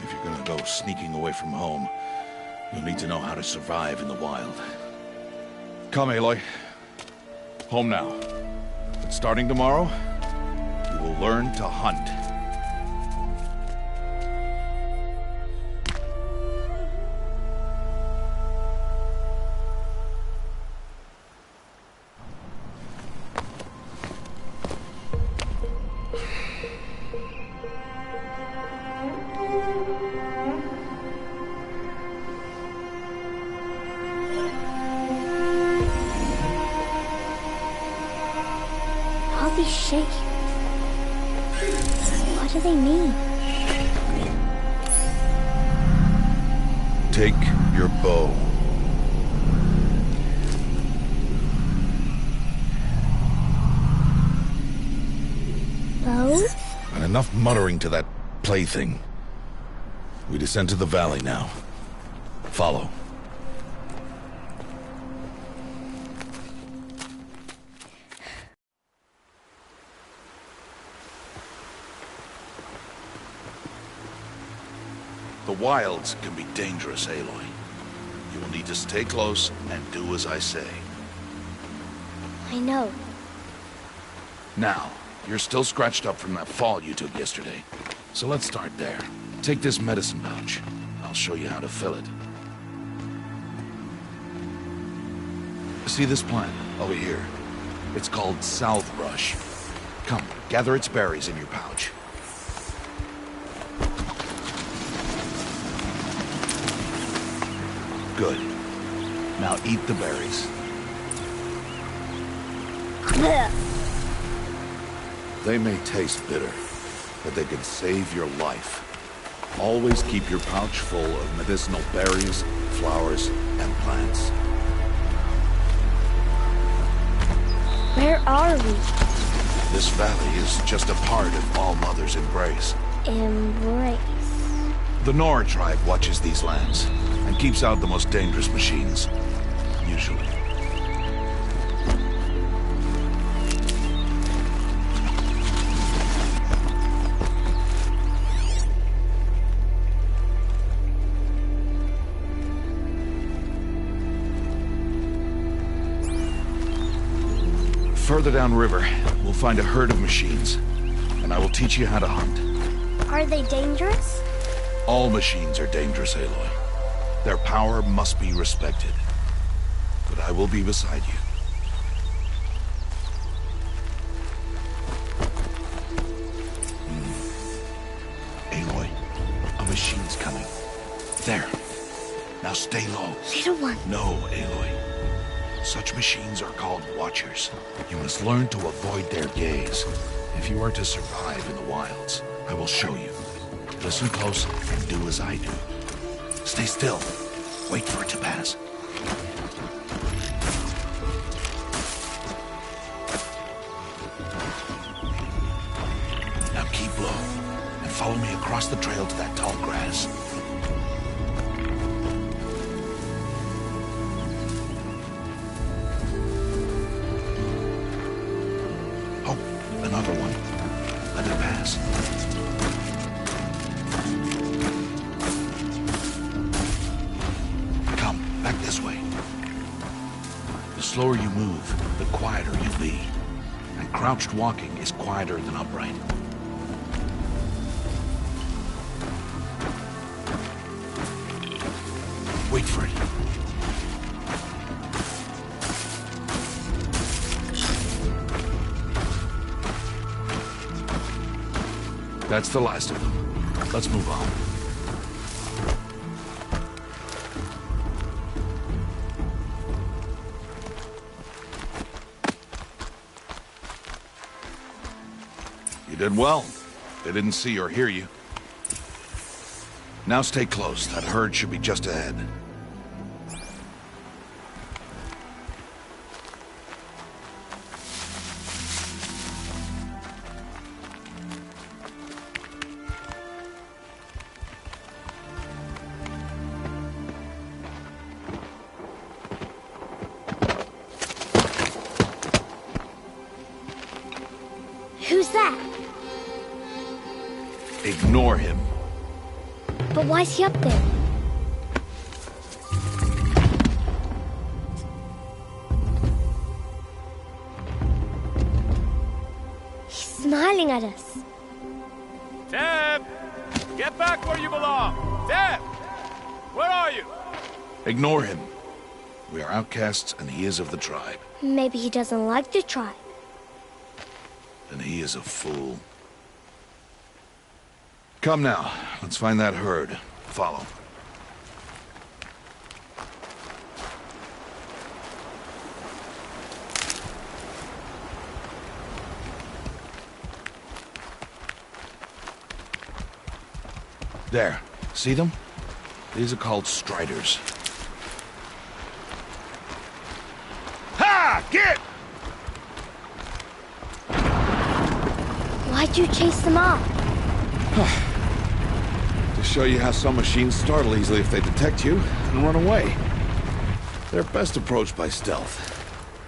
If you're gonna go sneaking away from home, you'll need to know how to survive in the wild. Come, Aloy. Home now. But starting tomorrow, you will learn to hunt. All these shapes. What do they mean? Take your bow. Bows? And enough muttering to that plaything. We descend to the valley now. Follow. The wilds can be dangerous, Aloy. You will need to stay close and do as I say. I know. Now, you're still scratched up from that fall you took yesterday. So let's start there. Take this medicine pouch. I'll show you how to fill it. See this plant over here? It's called salvebrush. Come, gather its berries in your pouch. Good. Now eat the berries. They may taste bitter, but they can save your life. Always keep your pouch full of medicinal berries, flowers, and plants. Where are we? This valley is just a part of All Mother's embrace. Embrace. The Nora tribe watches these lands and keeps out the most dangerous machines, usually. Further downriver, we'll find a herd of machines, and I will teach you how to hunt. Are they dangerous? All machines are dangerous, Aloy. Their power must be respected. But I will be beside you. Aloy, a machine's coming. There. Now stay low. Little one. No, Aloy. Such machines are called Watchers. You must learn to avoid their gaze. If you are to survive in the wilds, I will show you. Listen close and do as I do. Stay still. Wait for it to pass. Now keep low and follow me across the trail to that tall grass. Oh, another one. Let it pass. Back this way. The slower you move, the quieter you'll be. And crouched walking is quieter than upright. Wait for it. That's the last of them. Let's move on. You did well. They didn't see or hear you. Now stay close. That herd should be just ahead. Who's that? Ignore him. But why's he up there? He's smiling at us. Teb! Get back where you belong! Teb! Where are you? Ignore him. We are outcasts, and he is of the tribe. Maybe he doesn't like the tribe. Then he is a fool. Come now, let's find that herd. Follow. There. See them? These are called striders. Ha! Get! Why'd you chase them off? To show you how some machines startle easily if they detect you and run away. They're best approached by stealth.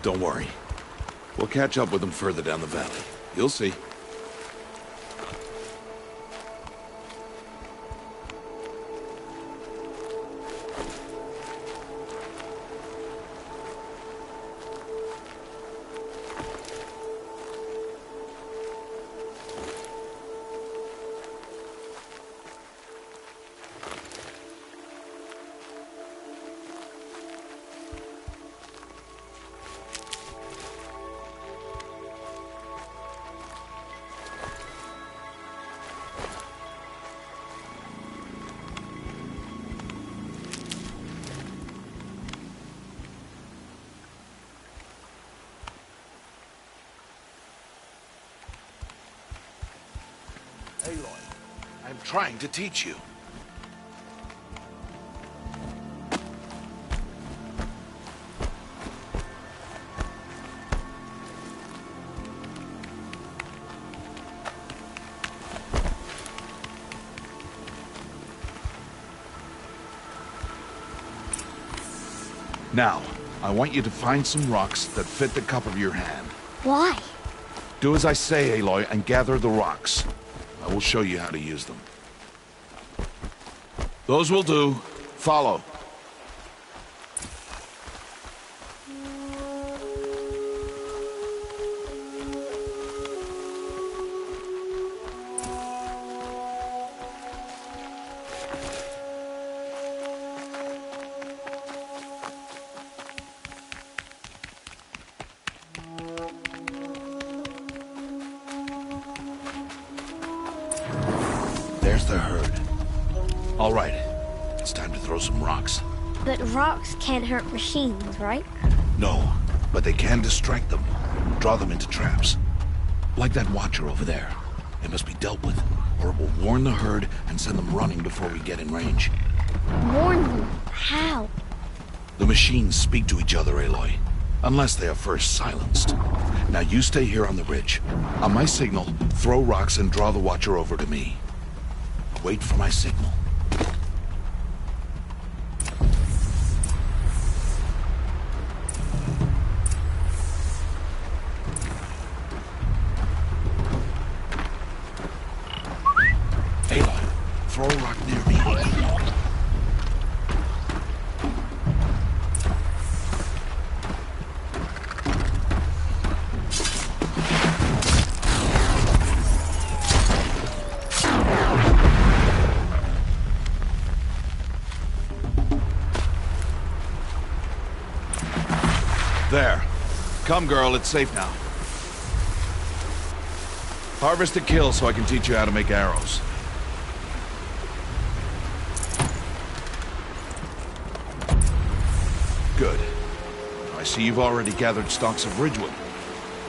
Don't worry. We'll catch up with them further down the valley. You'll see. Aloy, I'm trying to teach you. Now, I want you to find some rocks that fit the cup of your hand. Why? Do as I say, Aloy, and gather the rocks. I will show you how to use them. Those will do. Follow. There's the herd. All right, it's time to throw some rocks. But rocks can't hurt machines, right? No, but they can distract them, draw them into traps. Like that watcher over there. It must be dealt with, or it will warn the herd and send them running before we get in range. Warn them. How? The machines speak to each other, Aloy. Unless they are first silenced. Now you stay here on the ridge. On my signal, throw rocks and draw the watcher over to me. Wait for my signal. Aloy, throw a rock near me. There. Come, girl, it's safe now. Harvest a kill so I can teach you how to make arrows. Good. I see you've already gathered stalks of ridgewood.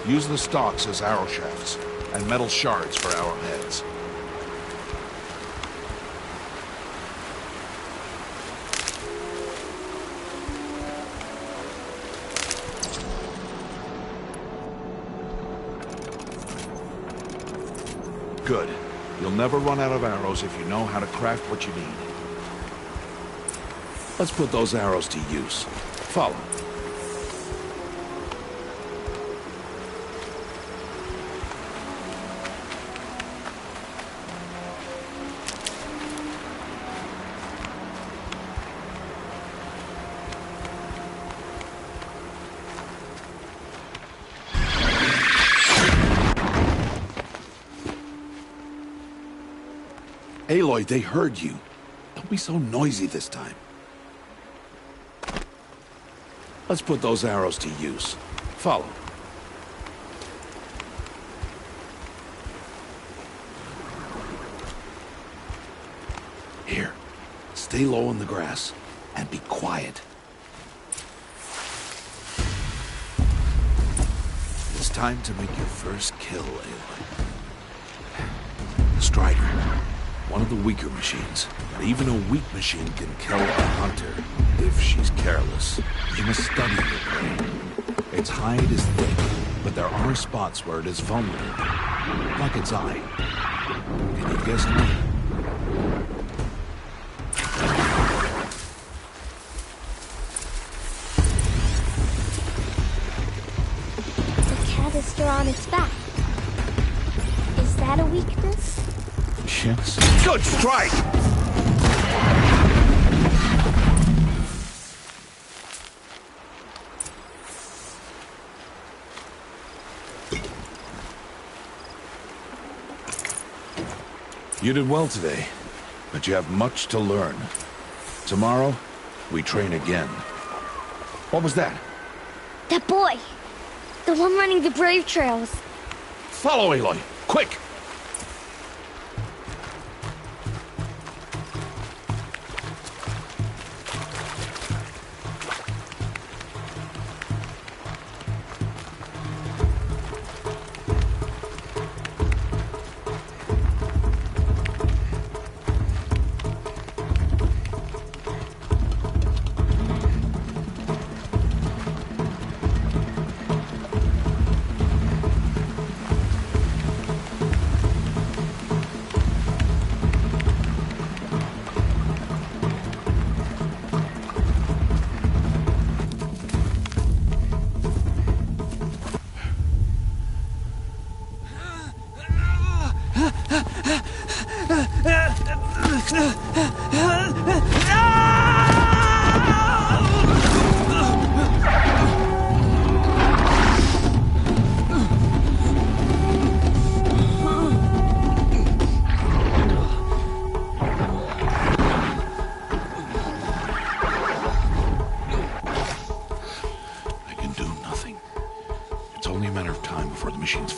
Use the stalks as arrow shafts, and metal shards for arrowheads. Good. You'll never run out of arrows if you know how to craft what you need. Let's put those arrows to use. Follow. Aloy, they heard you. Don't be so noisy this time. Let's put those arrows to use. Follow. Here, stay low in the grass and be quiet. It's time to make your first kill, Aloy. The Strider, one of the weaker machines. But even a weak machine can kill a hunter if she's careless. You must study your prey. Its hide is thick, but there are spots where it is vulnerable, like its eye. Can you guess how? Still on its back. Is that a weakness? Yes. Good strike! You did well today, but you have much to learn. Tomorrow, we train again. What was that? That boy! The one running the brave trails. Follow Aloy, quick!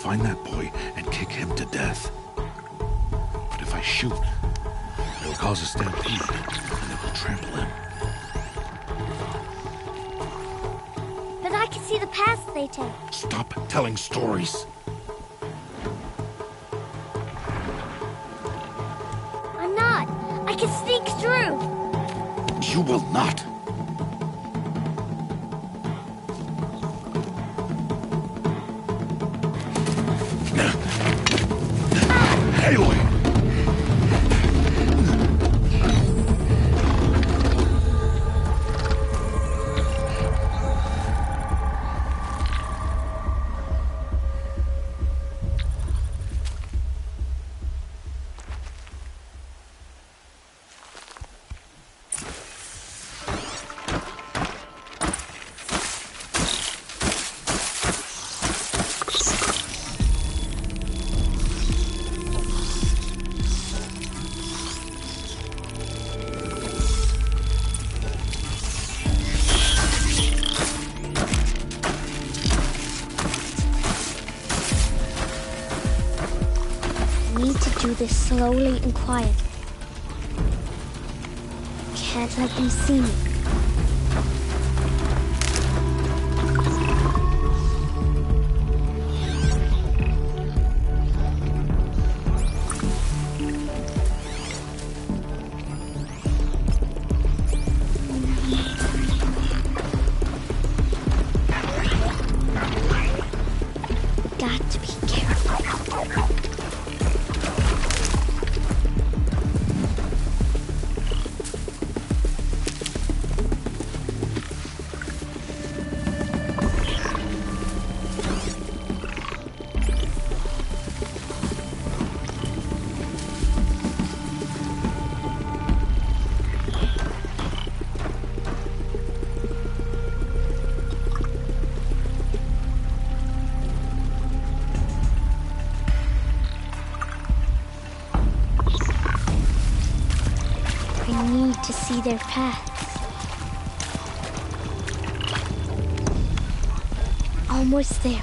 Find that boy and kick him to death. But if I shoot, it'll cause a stampede, and it will trample him. But I can see the paths they take. Stop telling stories. I'm not. I can sneak through. You will not. Aloy! Do this slowly and quietly. Can't let them see me. Got to be careful. I need to see their paths. Almost there.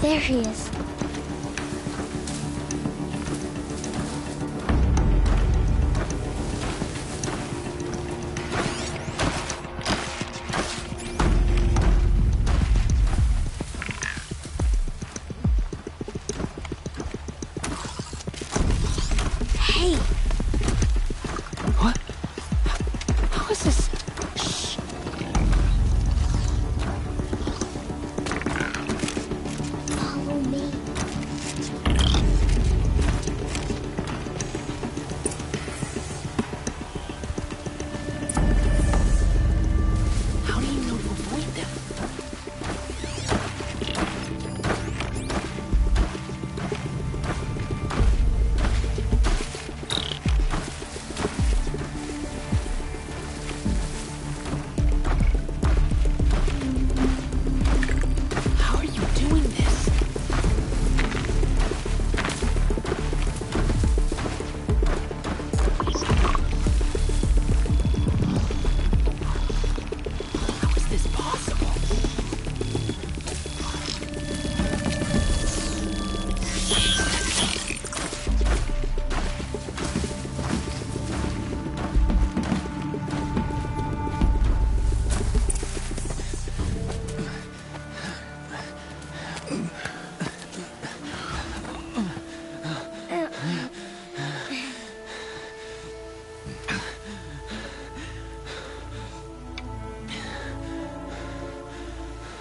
There he is. Hey! What? How is this? Follow me. How do you know to avoid them? How are you doing this? How is this possible?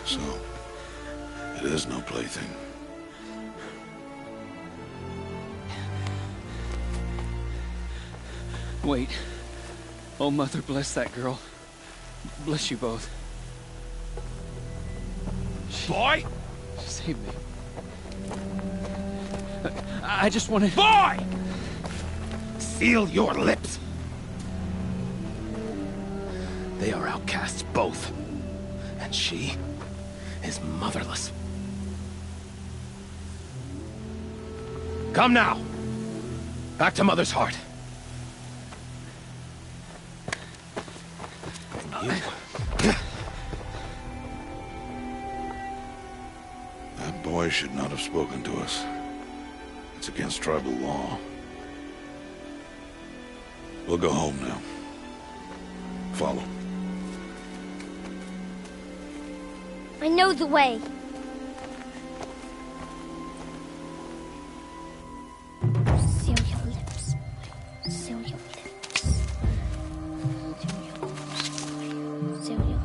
So, it is no plaything. Wait. Oh, Mother, bless that girl. Bless you both. Boy! She saved me. I just wanted... Boy! Seal your lips! They are outcasts, both. And she is motherless. Come now! Back to Mother's heart. And you... That boy should not have spoken to us. It's against tribal law. We'll go home now. Follow. I know the way. Seal your lips. Seal your lips. Seal your lips. Seal your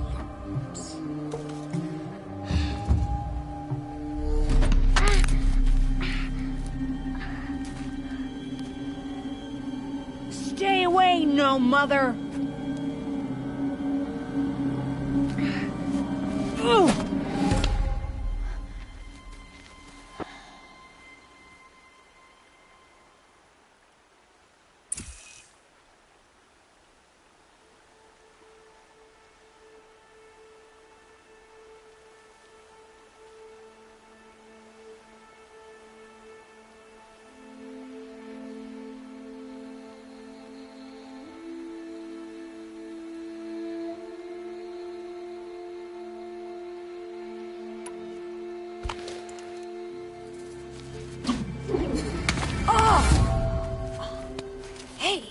lips. Stay away, no mother! Hey!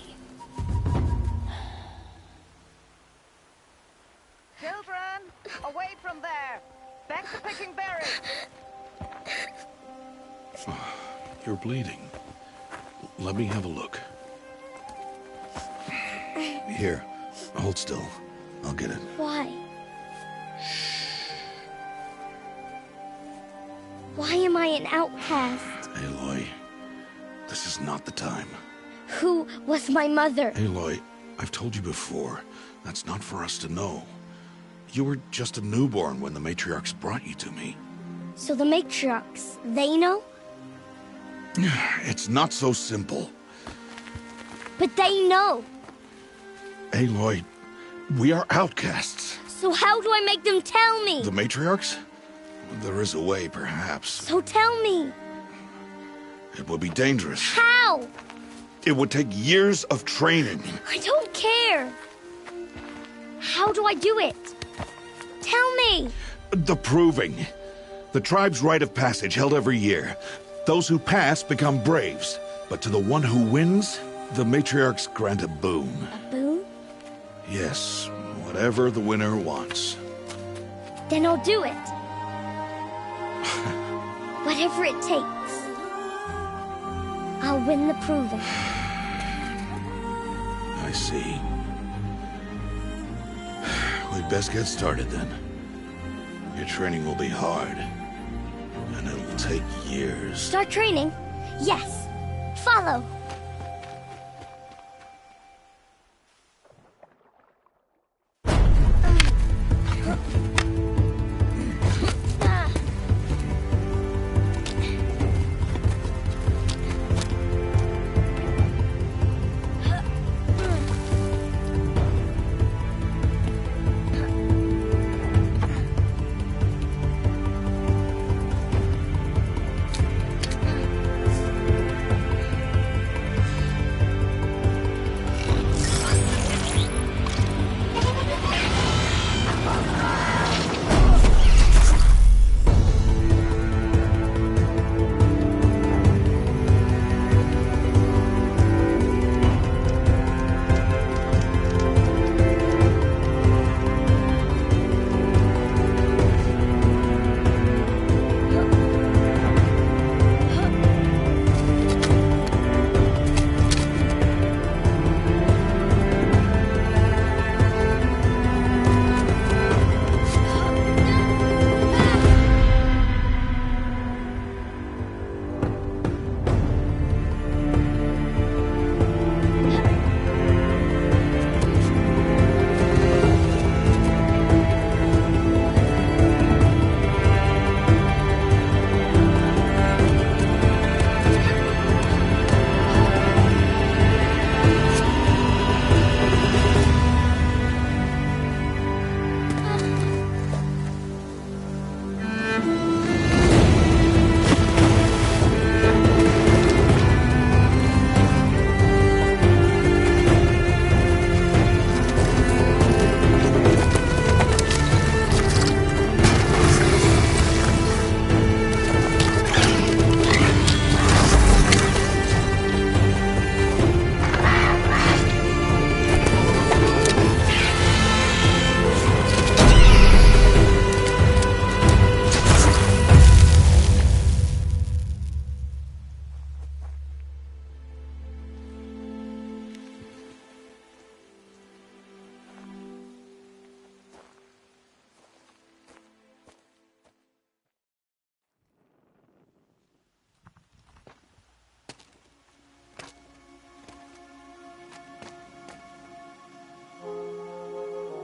Children, away from there. Back to picking berries. You're bleeding. Let me have a look. Here, hold still. I'll get it. Why? Why am I an outcast? Aloy, This is not the time. Who was my mother? Aloy, I've told you before, that's not for us to know. You were just a newborn when the matriarchs brought you to me. So the matriarchs, they know? It's not so simple. But they know. Aloy, we are outcasts. So how do I make them tell me? The matriarchs? There is a way, perhaps. So tell me. It would be dangerous. How? It would take years of training. I don't care. How do I do it? Tell me. The proving. The tribe's rite of passage held every year. Those who pass become braves. But to the one who wins, the matriarchs grant a boon. A boon? Yes, whatever the winner wants. Then I'll do it. Whatever it takes. I'll win the proving. I see. We'd best get started then. Your training will be hard. And it'll take years. Start training? Yes. Follow.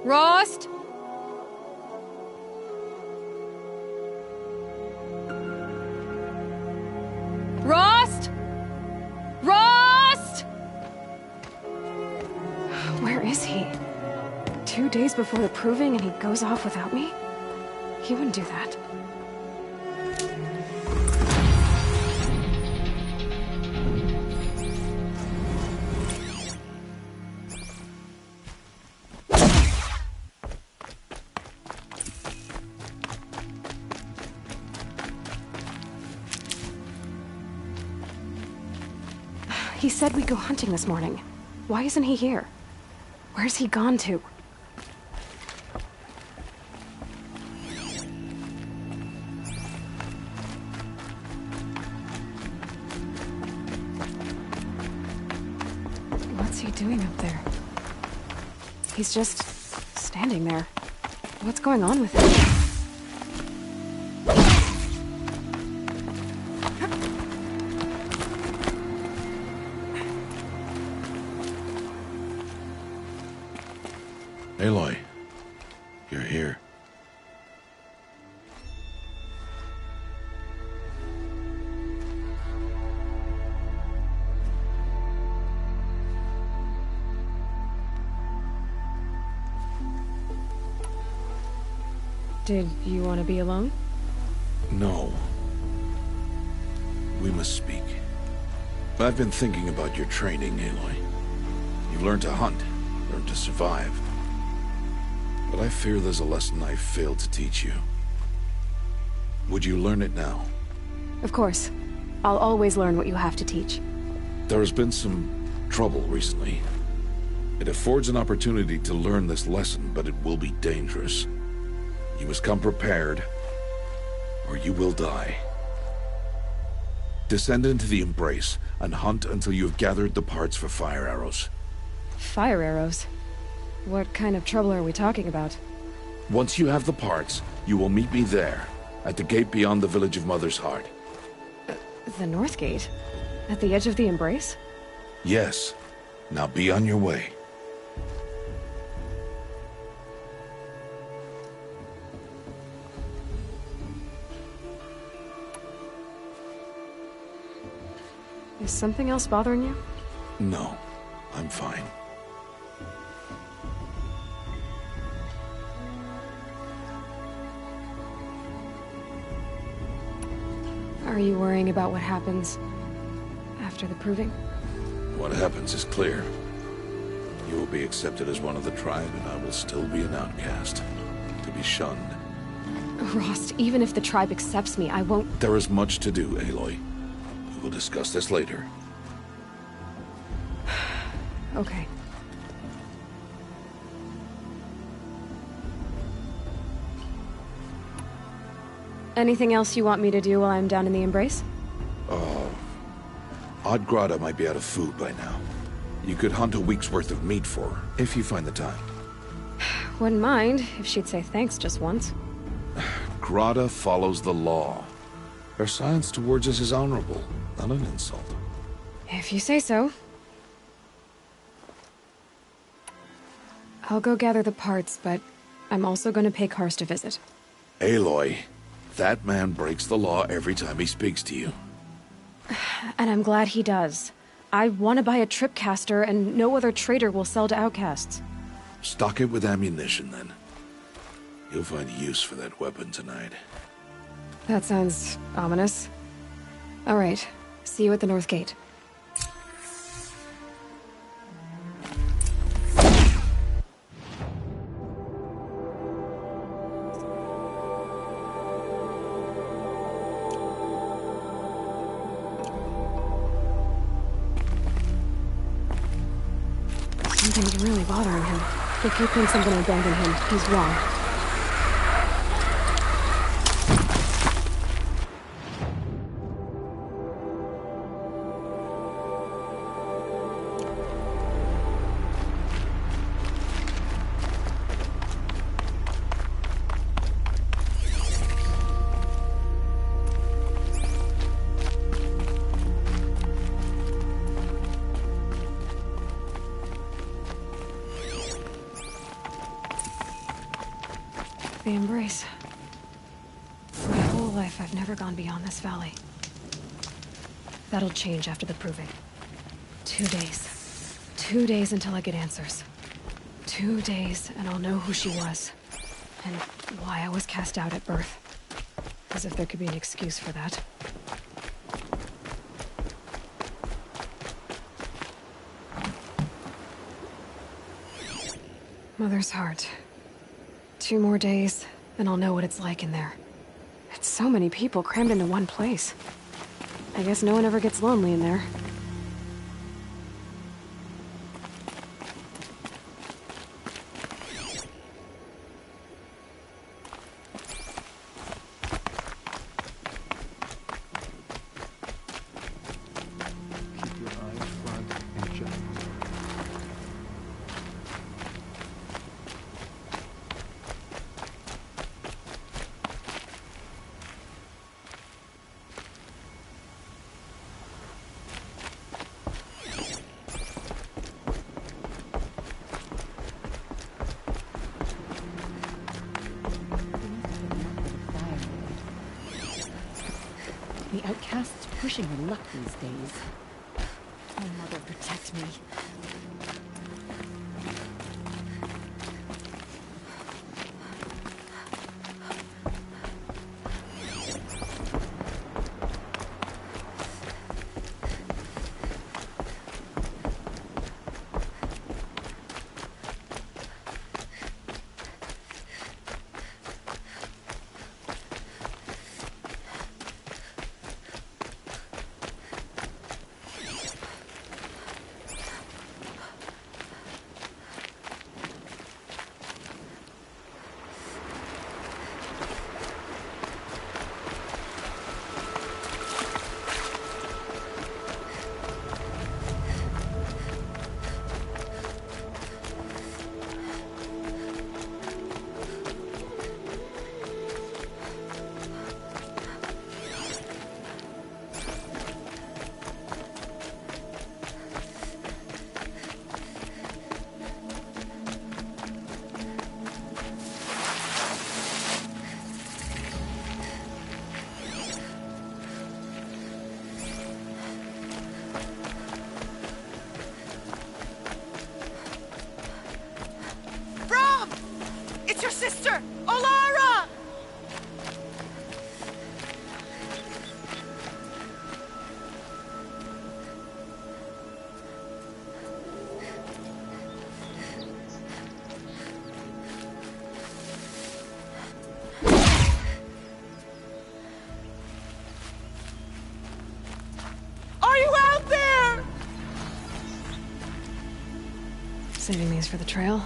Rost? Rost? Rost? Where is he? 2 days before the proving and he goes off without me? He wouldn't do that. He said we'd go hunting this morning. Why isn't he here? Where's he gone to? What's he doing up there? He's just standing there. What's going on with him? Aloy, you're here. Did you want to be alone? No. We must speak. I've been thinking about your training, Aloy. You've learned to hunt, learned to survive. But I fear there's a lesson I failed to teach you. Would you learn it now? Of course. I'll always learn what you have to teach. There has been some trouble recently. It affords an opportunity to learn this lesson, but it will be dangerous. You must come prepared, or you will die. Descend into the Embrace, and hunt until you have gathered the parts for fire arrows. Fire arrows? What kind of trouble are we talking about? Once you have the parts, you will meet me there, at the gate beyond the village of Mother's Heart. The North Gate? At the edge of the Embrace? Yes. Now be on your way. Is something else bothering you? No, I'm fine. Are you worrying about what happens after the proving? What happens is clear. You will be accepted as one of the tribe, and I will still be an outcast, to be shunned. Rost, even if the tribe accepts me, I won't... There is much to do, Aloy. We will discuss this later. Okay. Anything else you want me to do while I'm down in the Embrace? Odgrada might be out of food by now. You could hunt a week's worth of meat for her, if you find the time. Wouldn't mind if she'd say thanks just once. Grada follows the law. Her silence towards us is honorable, not an insult. If you say so. I'll go gather the parts, but I'm also going to pay Karst a visit. Aloy, that man breaks the law every time he speaks to you. And I'm glad he does. I want to buy a tripcaster, and no other trader will sell to outcasts. Stock it with ammunition, then. You'll find use for that weapon tonight. That sounds ominous. All right. See you at the North Gate. Something's really bothering him. If he thinks I'm gonna abandon him, he's wrong. The Embrace. My whole life, I've never gone beyond this valley. That'll change after the proving. 2 days. 2 days until I get answers. 2 days, and I'll know who she was. And why I was cast out at birth. As if there could be an excuse for that. Mother's Heart. 2 more days, and I'll know what it's like in there. It's so many people crammed into one place. I guess no one ever gets lonely in there. Keep your eyes front and just... pushing her luck these days. Oh, Mother, protect me. Sister! Olara! Are you out there? Saving these for the trail?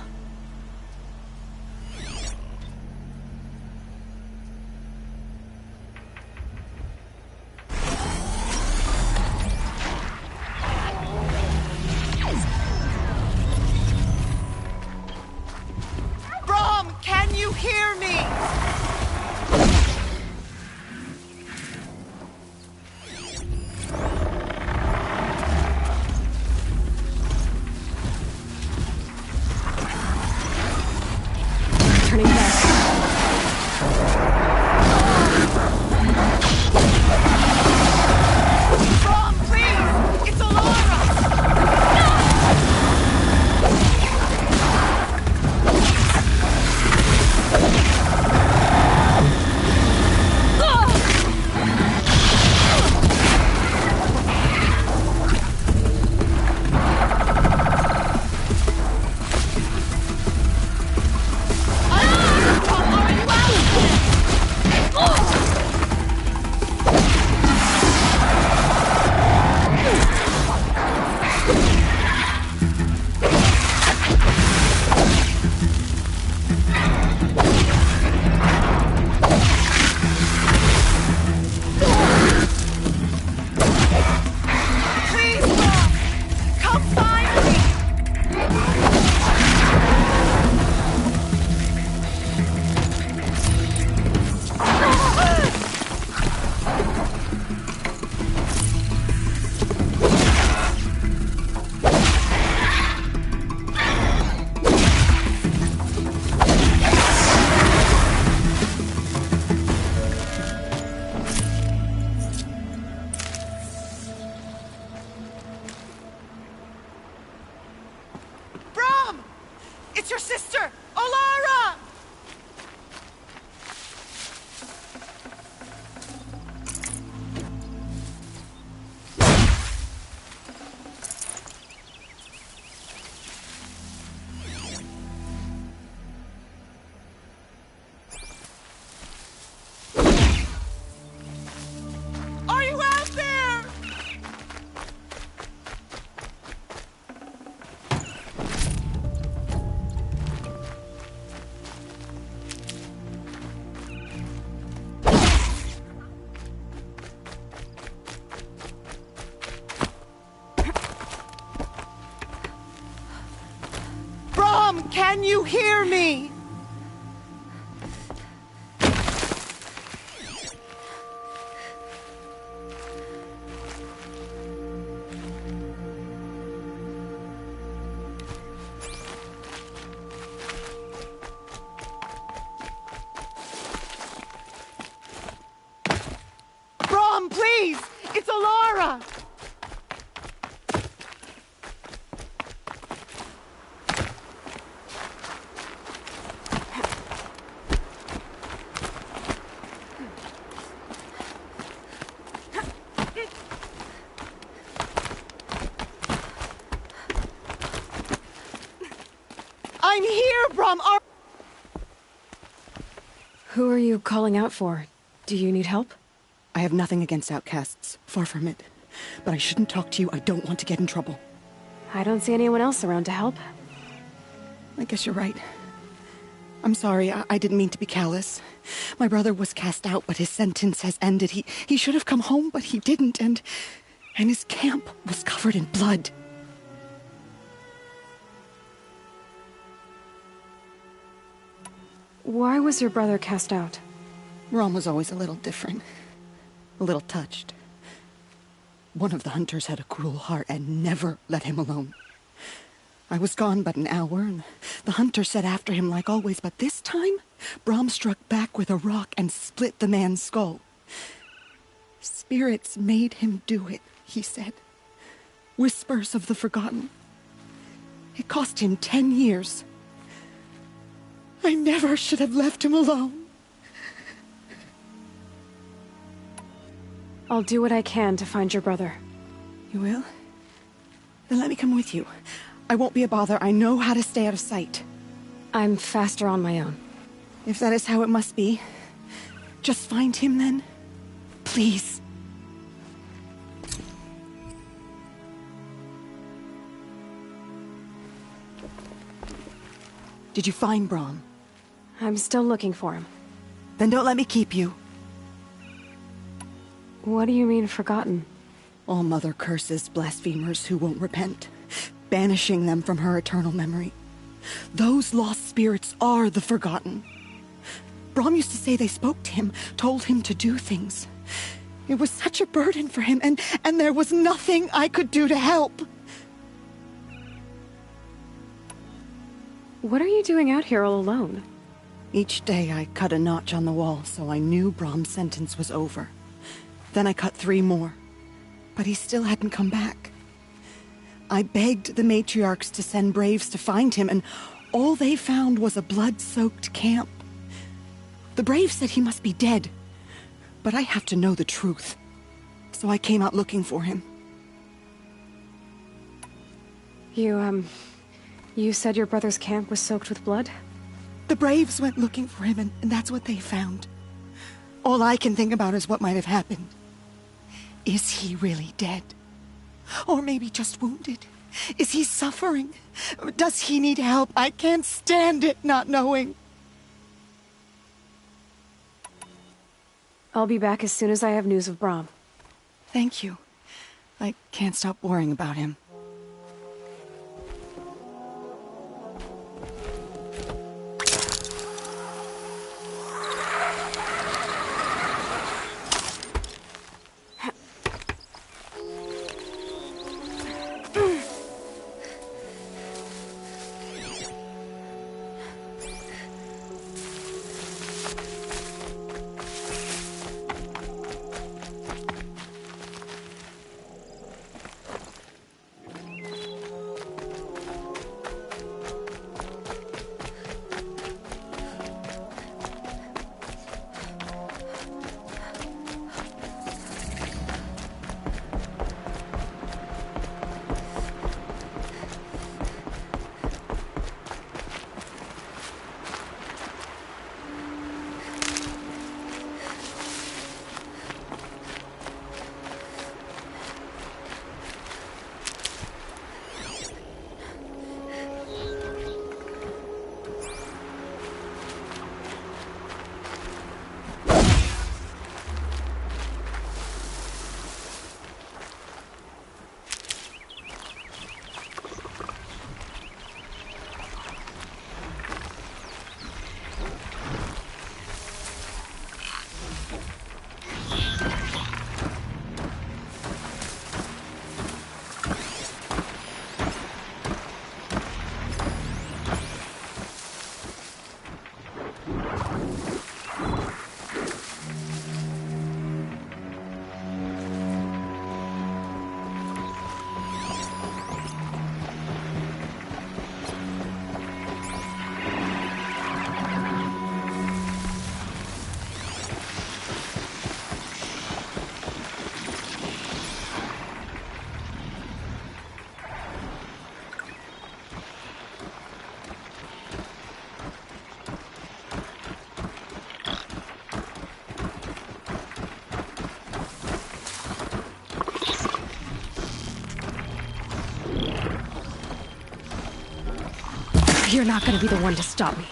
It's your sister, Olara! Are you out there? Brom, can you hear me? Brom, please! It's Olara! I'm here, Brom! Who are you calling out for? Do you need help? I have nothing against outcasts. Far from it. But I shouldn't talk to you. I don't want to get in trouble. I don't see anyone else around to help. I guess you're right. I'm sorry, I didn't mean to be callous. My brother was cast out, but his sentence has ended. He should have come home, but he didn't, and his camp was covered in blood. Why was your brother cast out? Rom was always a little different. A little touched. One of the hunters had a cruel heart and never let him alone. I was gone but an hour, and the hunter set after him like always, but this time, Brom struck back with a rock and split the man's skull. Spirits made him do it, he said. Whispers of the forgotten. It cost him 10 years. I never should have left him alone. I'll do what I can to find your brother. You will? Then let me come with you. I won't be a bother. I know how to stay out of sight. I'm faster on my own. If that is how it must be, just find him then. Please. Did you find Brom? I'm still looking for him. Then don't let me keep you. What do you mean, forgotten? All Mother curses blasphemers who won't repent, banishing them from her eternal memory. Those lost spirits are the forgotten. Brom used to say they spoke to him, told him to do things. It was such a burden for him, and there was nothing I could do to help. What are you doing out here all alone? Each day I cut a notch on the wall, so I knew Brom's sentence was over. Then I cut 3 more, but he still hadn't come back. I begged the matriarchs to send braves to find him, and all they found was a blood-soaked camp. The braves said he must be dead, but I have to know the truth. So I came out looking for him. You said your brother's camp was soaked with blood? The braves went looking for him, and that's what they found. All I can think about is what might have happened. Is he really dead? Or maybe just wounded? Is he suffering? Does he need help? I can't stand it not knowing. I'll be back as soon as I have news of Brom. Thank you. I can't stop worrying about him. You're not gonna be the one to stop me.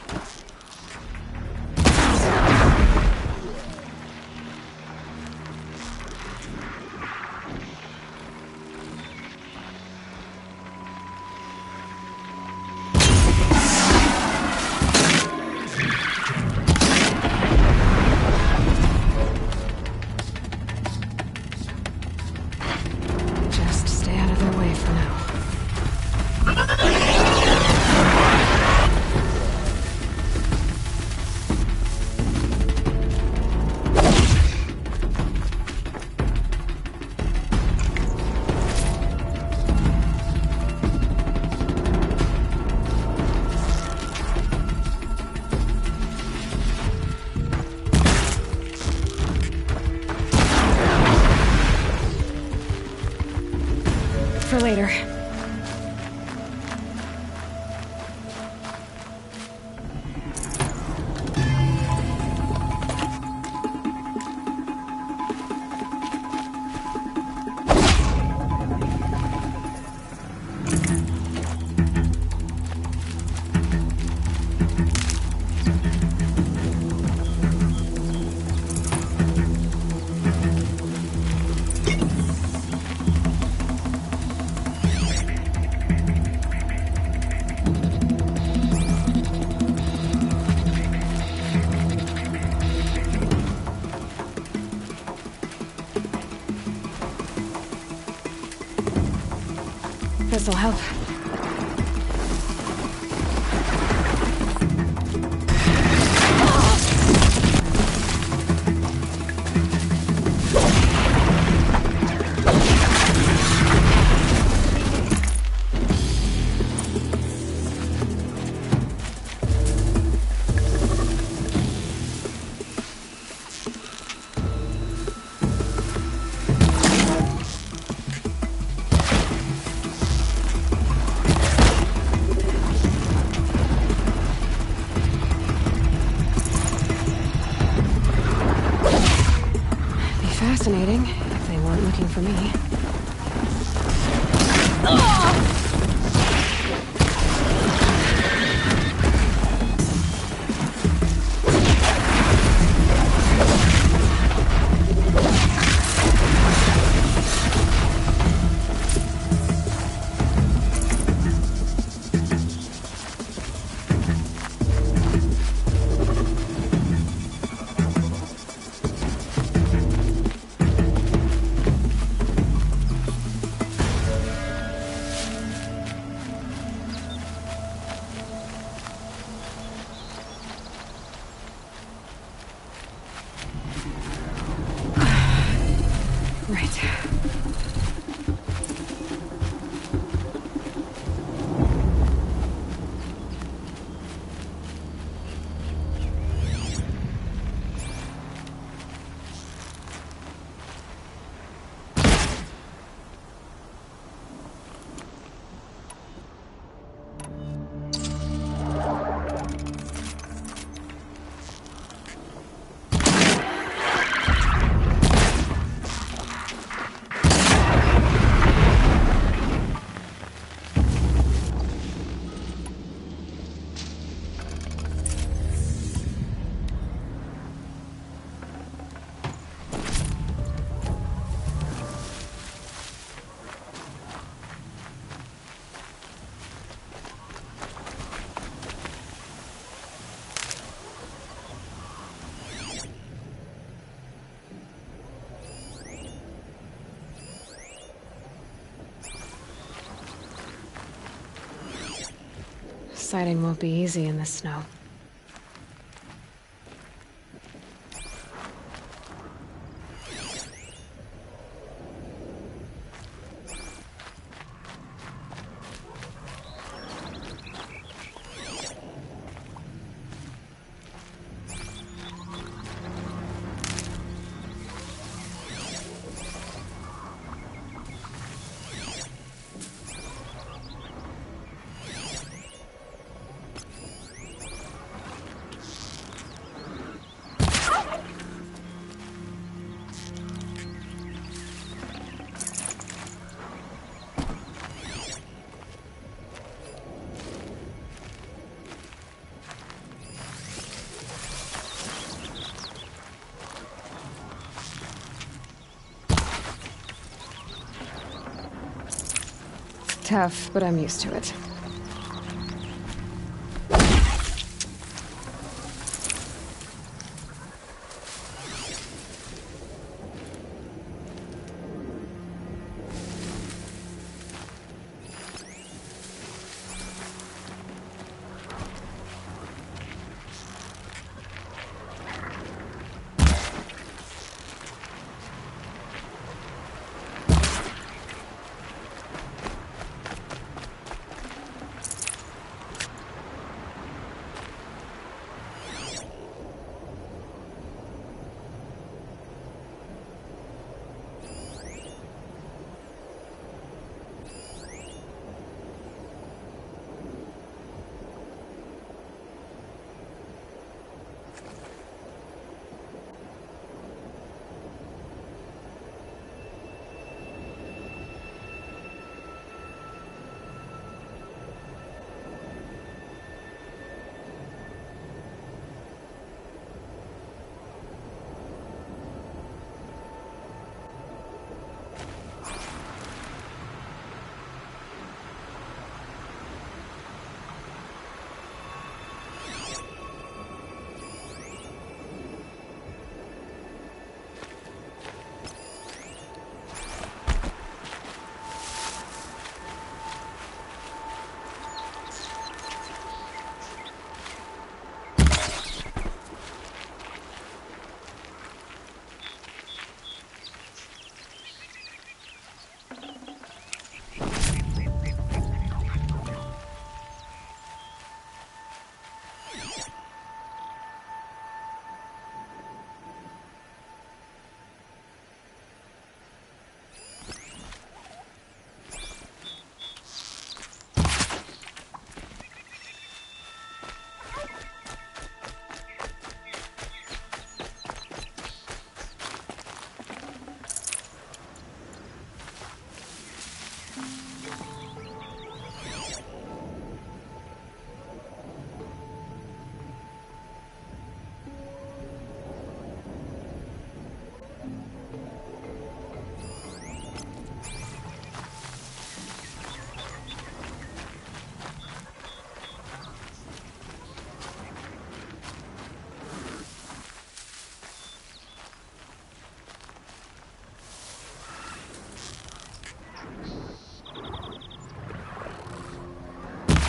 Just stay out of their way for now. For later. This'll help. Fascinating, if they weren't looking for me. Right. Sighting won't be easy in the snow. tough, but I'm used to it.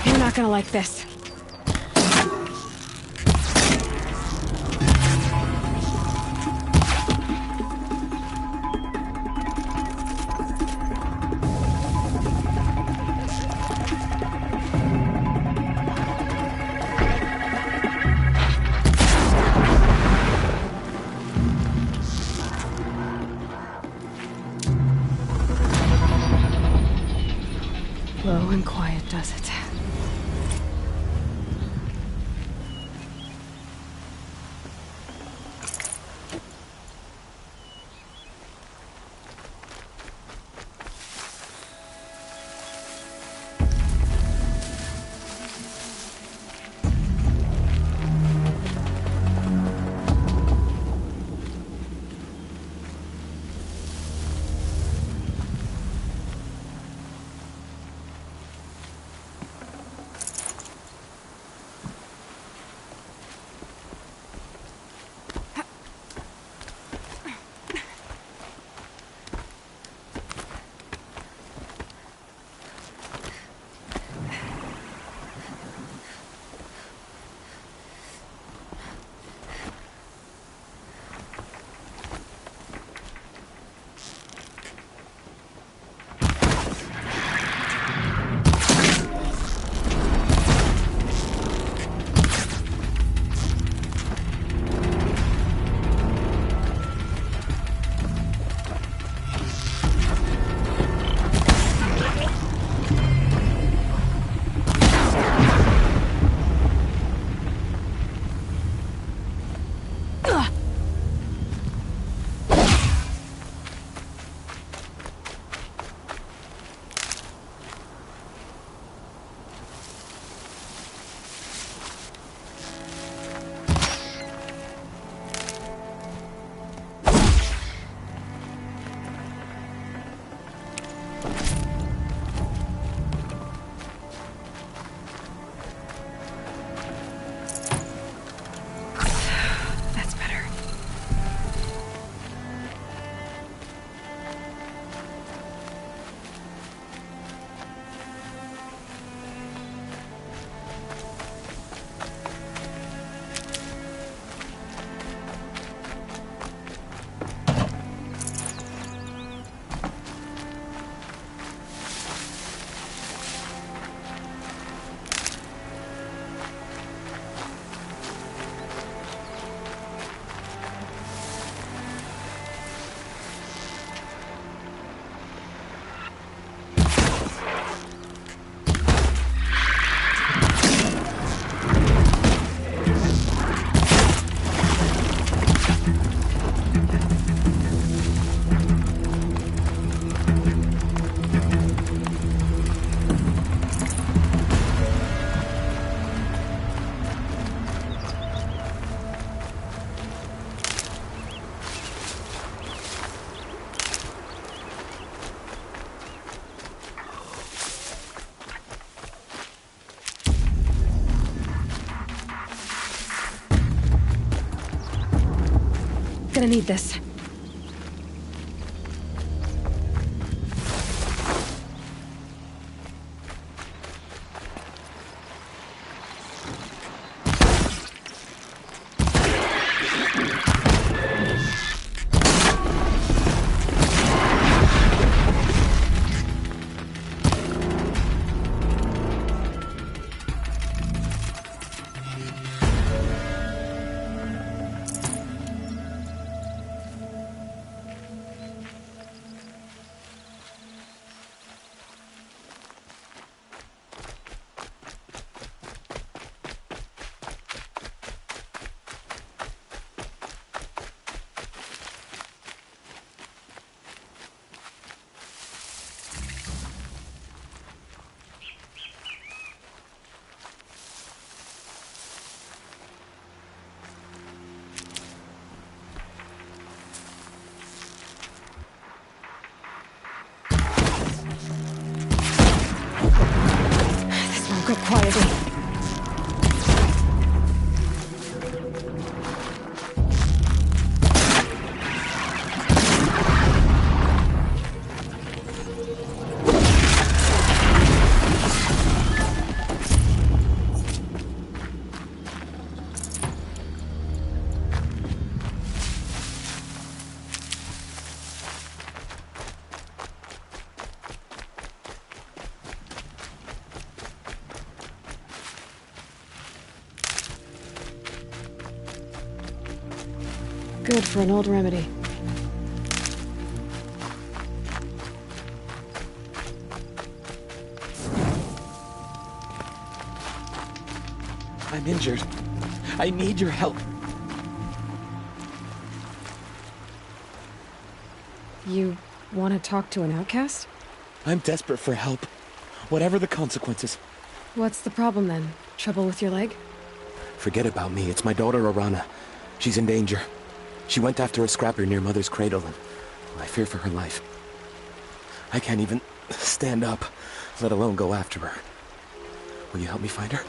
You're not gonna like this. Low and quiet does it. Gonna need this. Go quietly. Good for an old remedy. I'm injured. I need your help. You want to talk to an outcast? I'm desperate for help. Whatever the consequences. What's the problem then? Trouble with your leg? Forget about me. It's my daughter, Arana. She's in danger. She went after a scrapper near Mother's cradle, and I fear for her life. I can't even stand up, let alone go after her. Will you help me find her?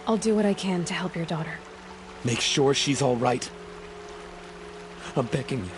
I'll do what I can to help your daughter. Make sure she's all right. I'm begging you.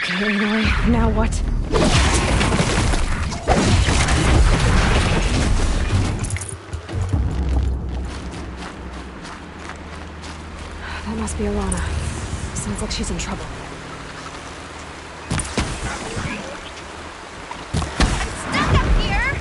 Okay, Aloy, now what? That must be Arana. Sounds like she's in trouble. Stuck up here!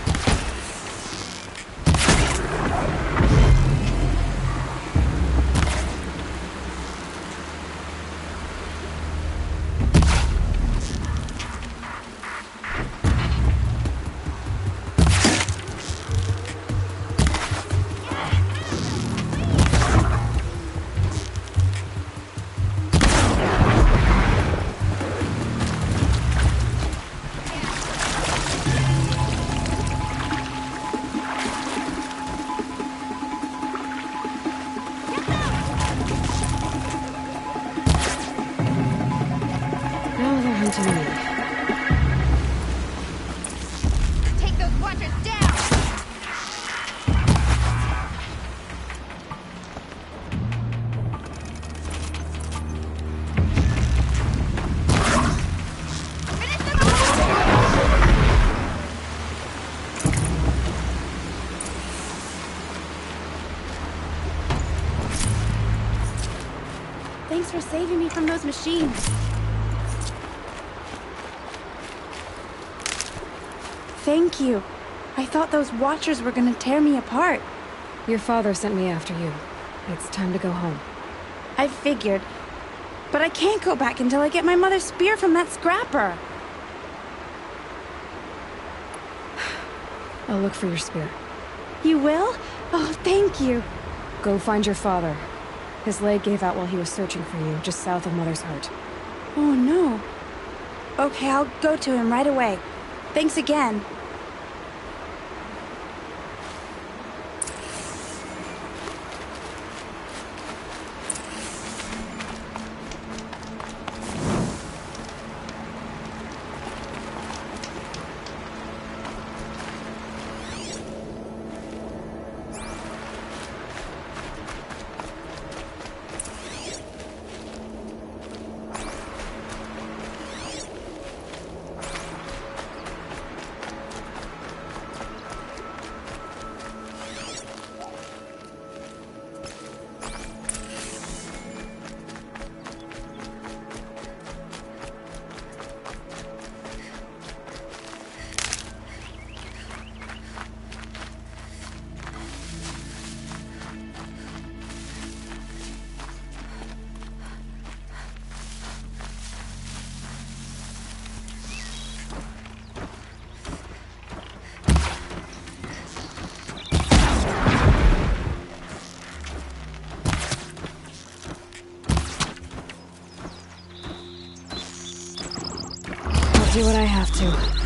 Now they're hunting me. Take those watchers down! Finish them Thanks for saving me from those machines. Thank you. I thought those watchers were gonna tear me apart. Your father sent me after you. It's time to go home. I figured. But I can't go back until I get my mother's spear from that scrapper. I'll look for your spear. You will? Oh, thank you. Go find your father. His leg gave out while he was searching for you, just south of Mother's Heart. Oh, no. Okay, I'll go to him right away. Thanks again. I'll do what I have to.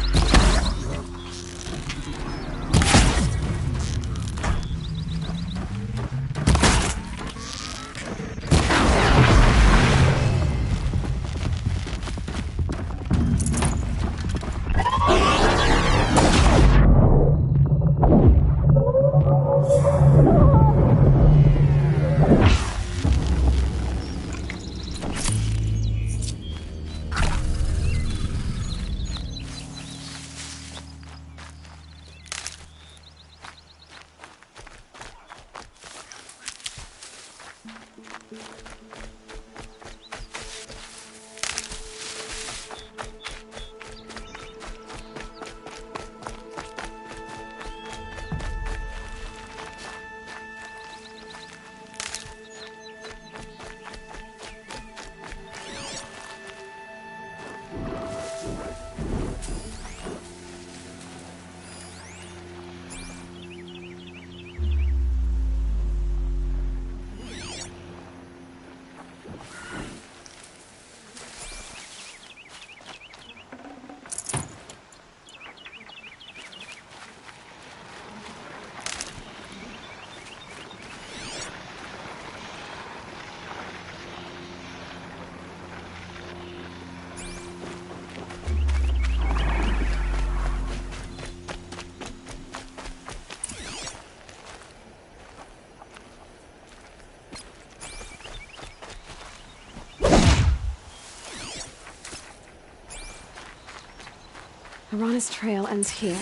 Arana's trail ends here.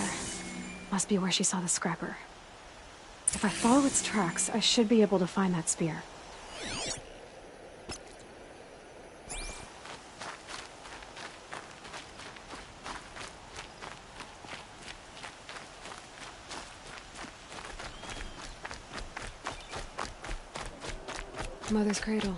Must be where she saw the scrapper. If I follow its tracks, I should be able to find that spear. Mother's cradle.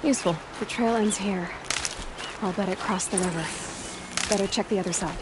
Useful. The trail ends here. I'll bet it crossed the river. Better check the other side.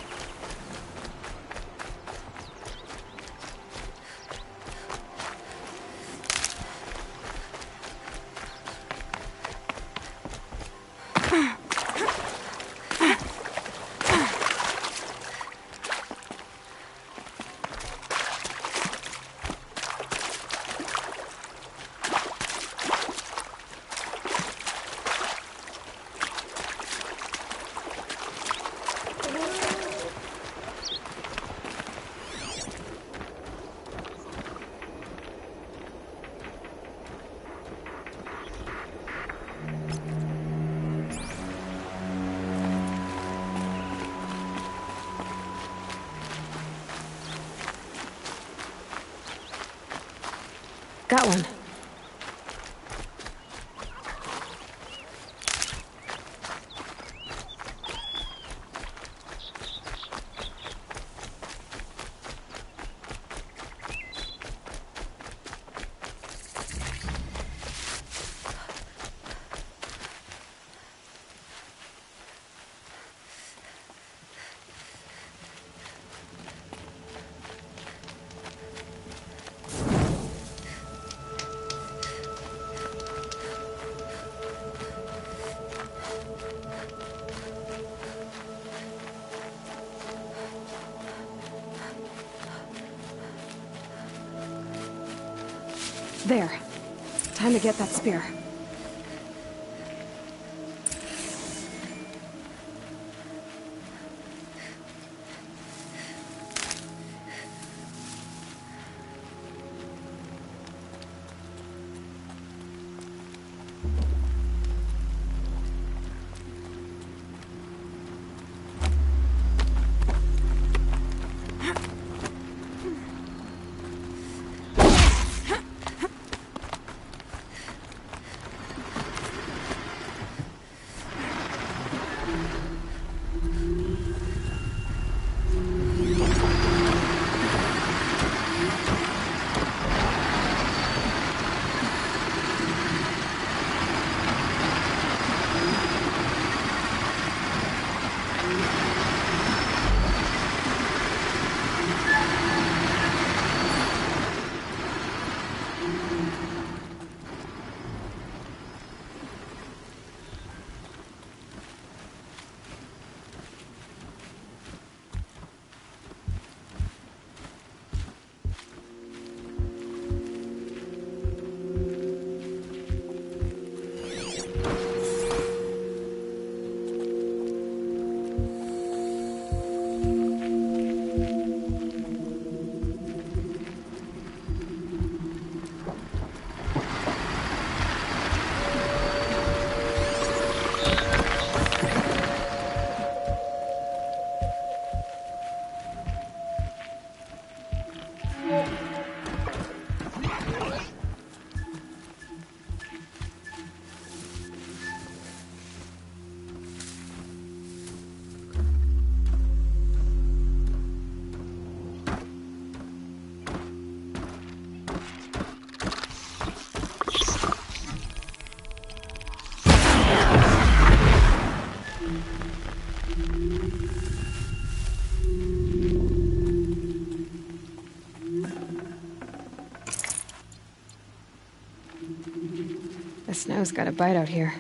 Got one. There. Time to get that spear. The snow's got a bite out here.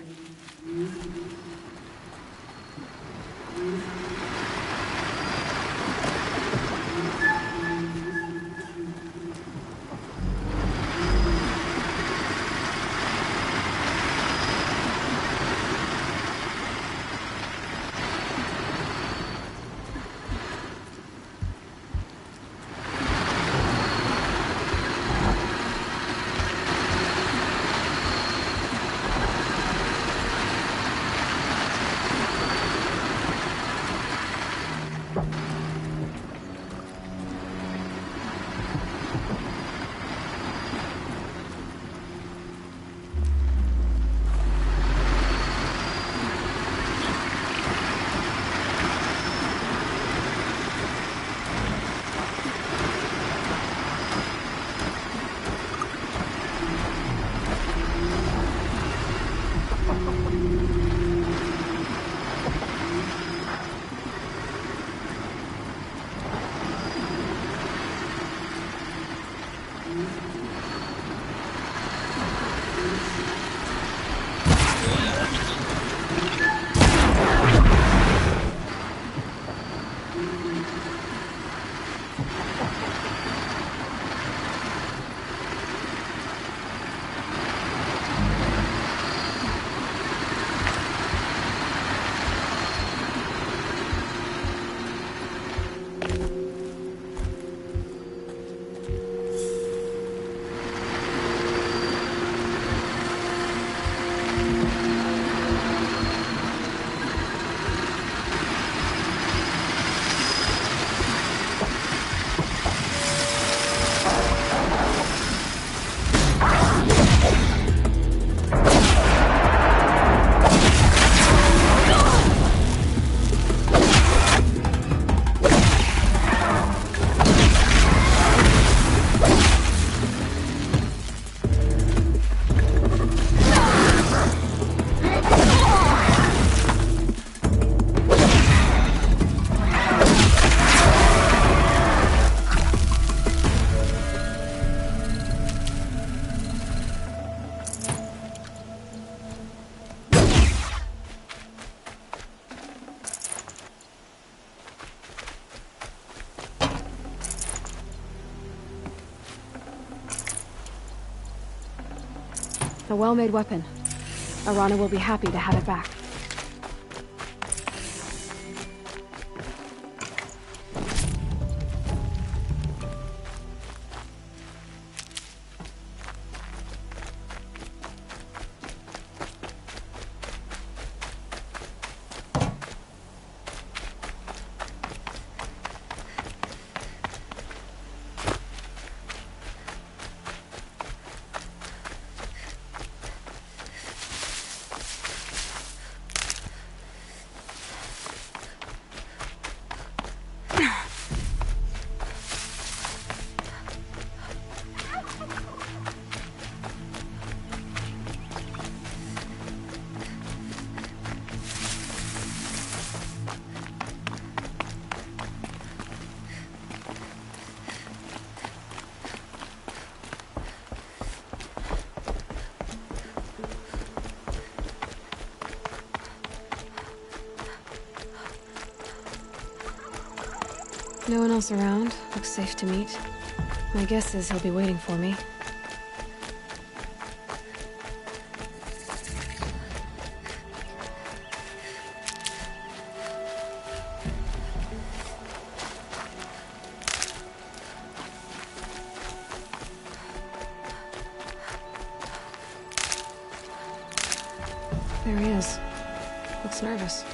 A well-made weapon. Arana will be happy to have it back. No one else around. Looks safe to meet. My guess is he'll be waiting for me. There he is. Looks nervous.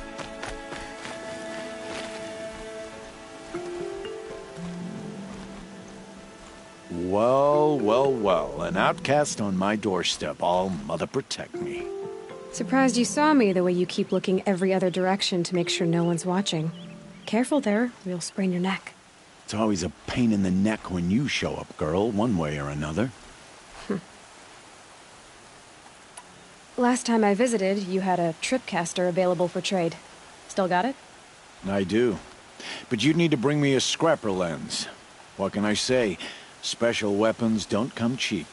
Well, well, well. An outcast on my doorstep. All mother protect me. Surprised you saw me the way you keep looking every other direction to make sure no one's watching. Careful there, or you'll sprain your neck. It's always a pain in the neck when you show up, girl, one way or another. Last time I visited, you had a tripcaster available for trade. Still got it? I do. But you'd need to bring me a scrapper lens. What can I say? Special weapons don't come cheap.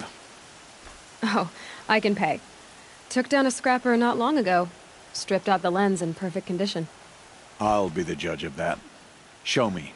Oh, I can pay. Took down a scrapper not long ago. Stripped out the lens in perfect condition. I'll be the judge of that. Show me.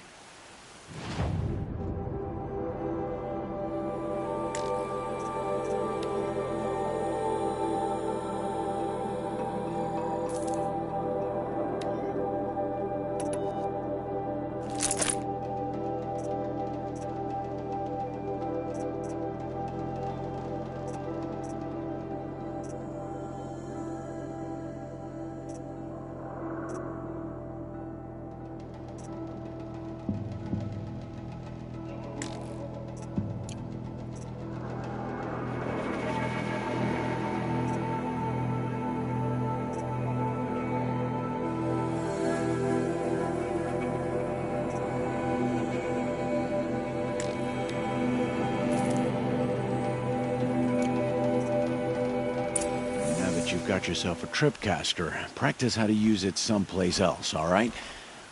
You've got yourself a tripcaster. Practice how to use it someplace else, all right?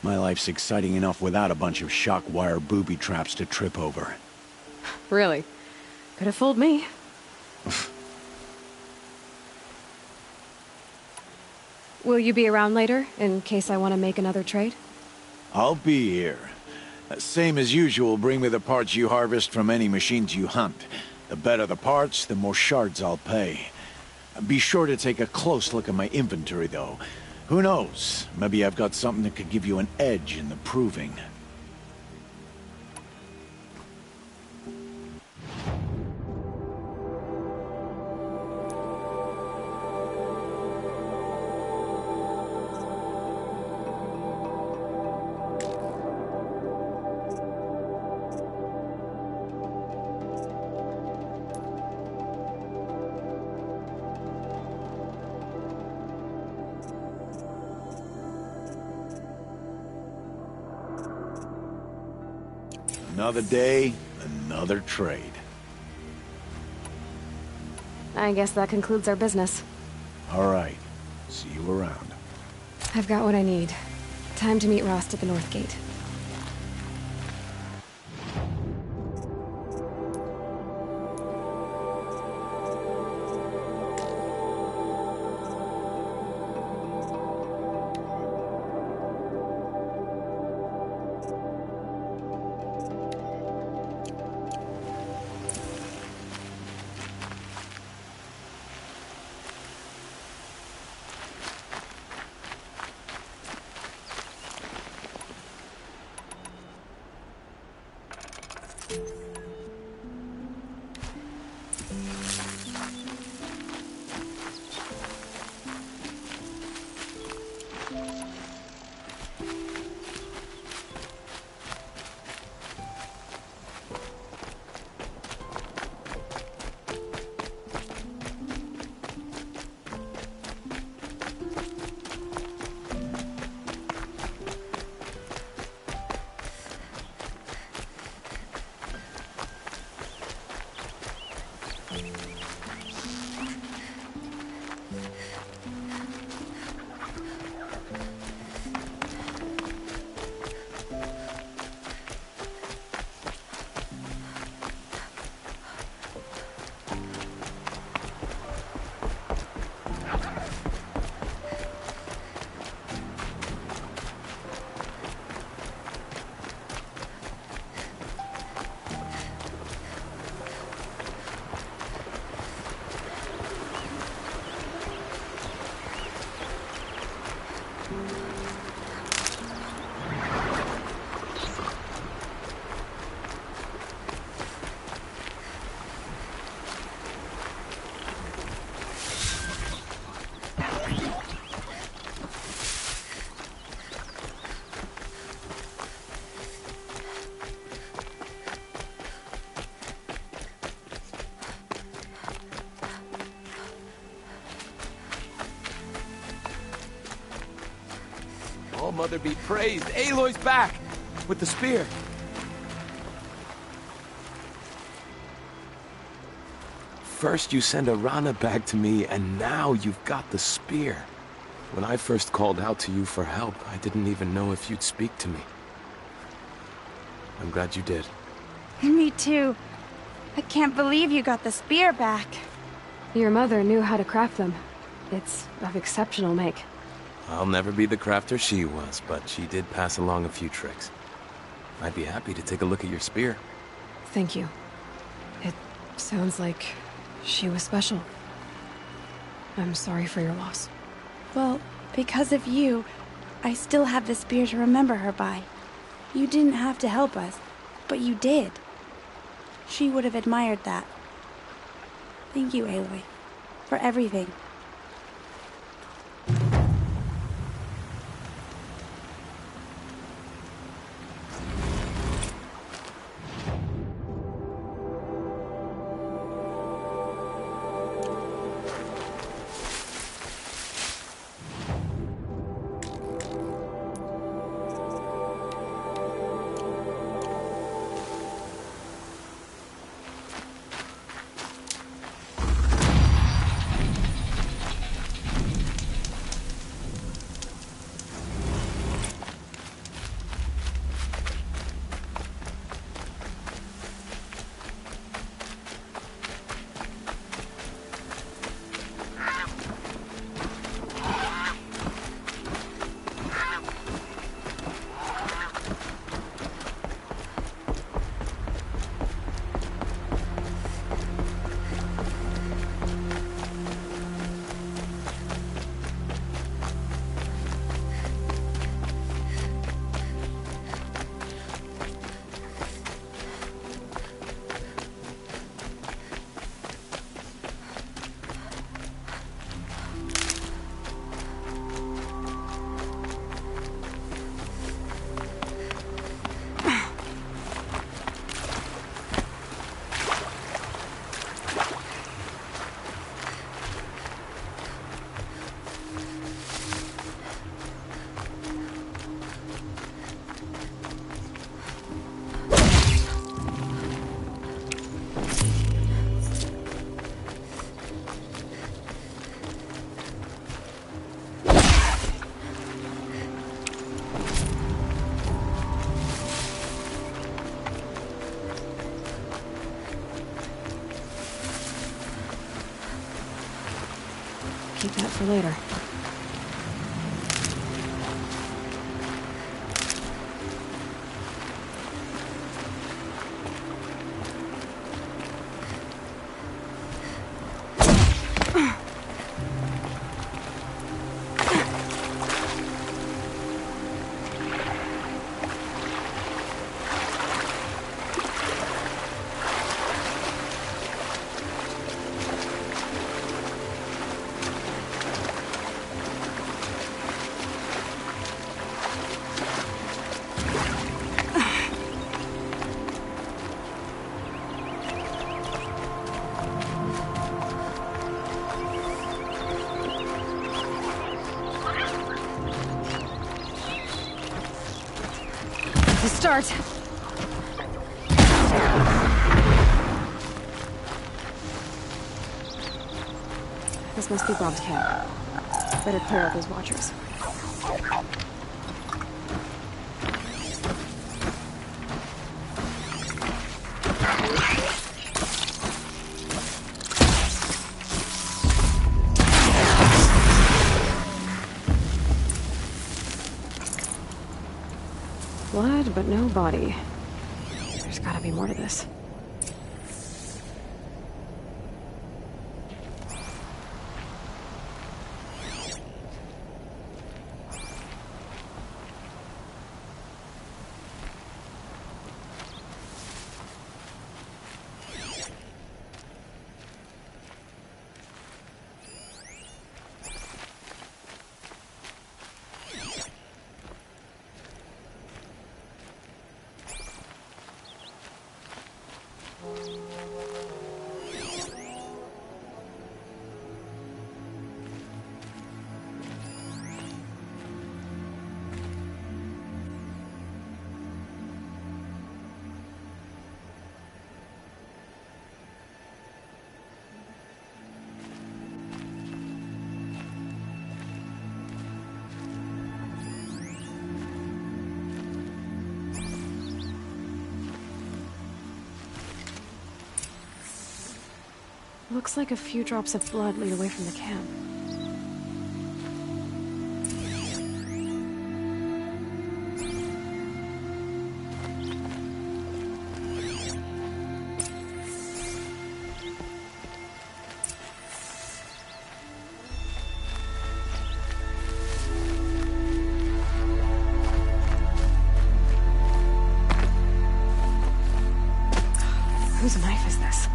My life's exciting enough without a bunch of shock wire booby traps to trip over. Really? Could have fooled me. Will you be around later, in case I want to make another trade? I'll be here. Same as usual, bring me the parts you harvest from any machines you hunt. The better the parts, the more shards I'll pay. Be sure to take a close look at my inventory, though. Who knows? Maybe I've got something that could give you an edge in the proving. Another day, another trade. I guess that concludes our business. All right. See you around. I've got what I need. Time to meet Rost at the North Gate. Mother be praised. Aloy's back! With the spear. First you send Arana back to me, and now you've got the spear. When I first called out to you for help, I didn't even know if you'd speak to me. I'm glad you did. Me too. I can't believe you got the spear back. Your mother knew how to craft them. It's of exceptional make. I'll never be the crafter she was, but she did pass along a few tricks. I'd be happy to take a look at your spear. Thank you. It sounds like she was special. I'm sorry for your loss. Well, because of you, I still have the spear to remember her by. You didn't have to help us, but you did. She would have admired that. Thank you, Aloy, for everything. Keep that for later. Start. This must be Brom's camp. Better clear out those watchers. Blood, but no body. There's gotta be more to this. Looks like a few drops of blood lead away from the camp. Whose knife is this?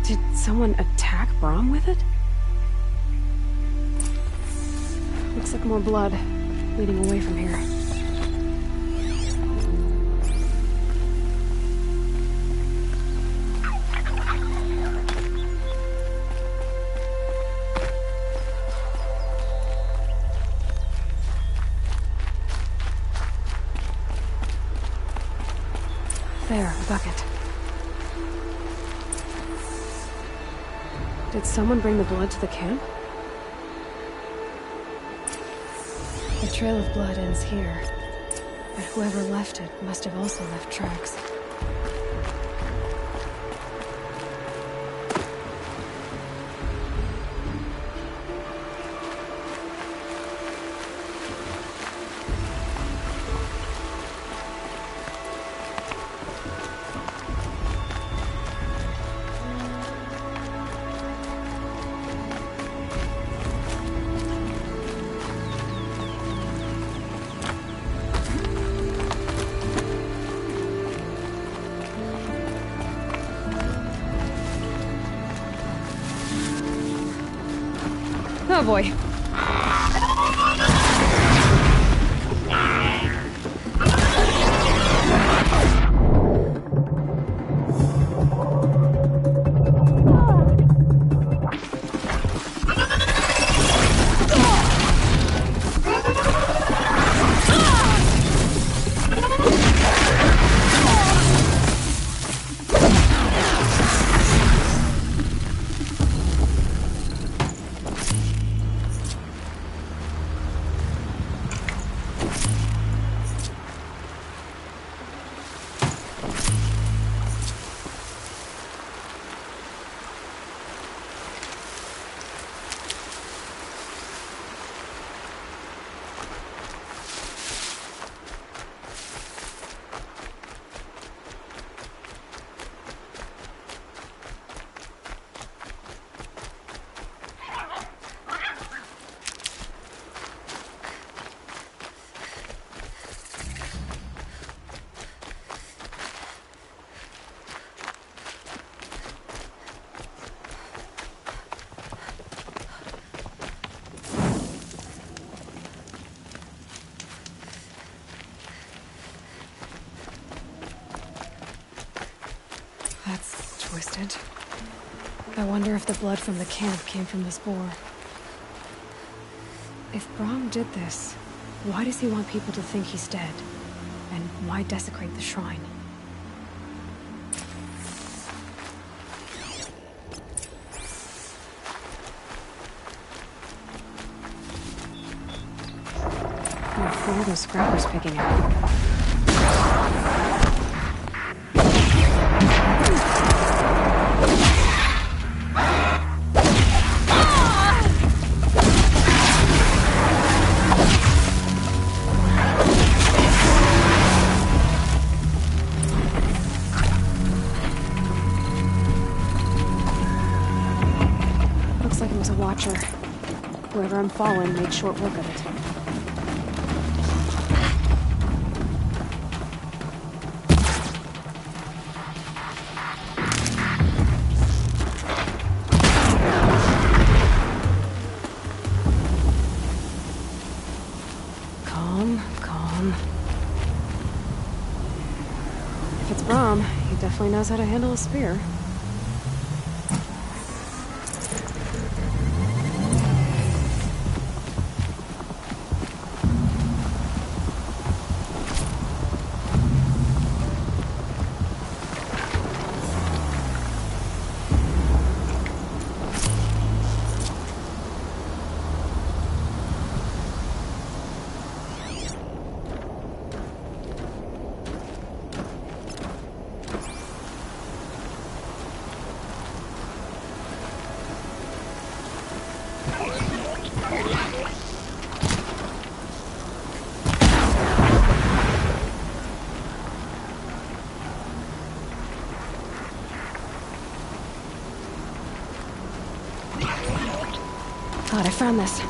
Did someone attack Brom with it? Looks like more blood leading away from here. There, a bucket. Did someone bring the blood to the camp? The trail of blood ends here, but whoever left it must have also left tracks. Oh boy. That's twisted. I wonder if the blood from the camp came from this boar. If Brom did this, why does he want people to think he's dead? And why desecrate the shrine? What are those scrappers picking up? Looks like it was a watcher. Whoever I'm following made short work of it. If it's Brom, he definitely knows how to handle a spear. God, I found this.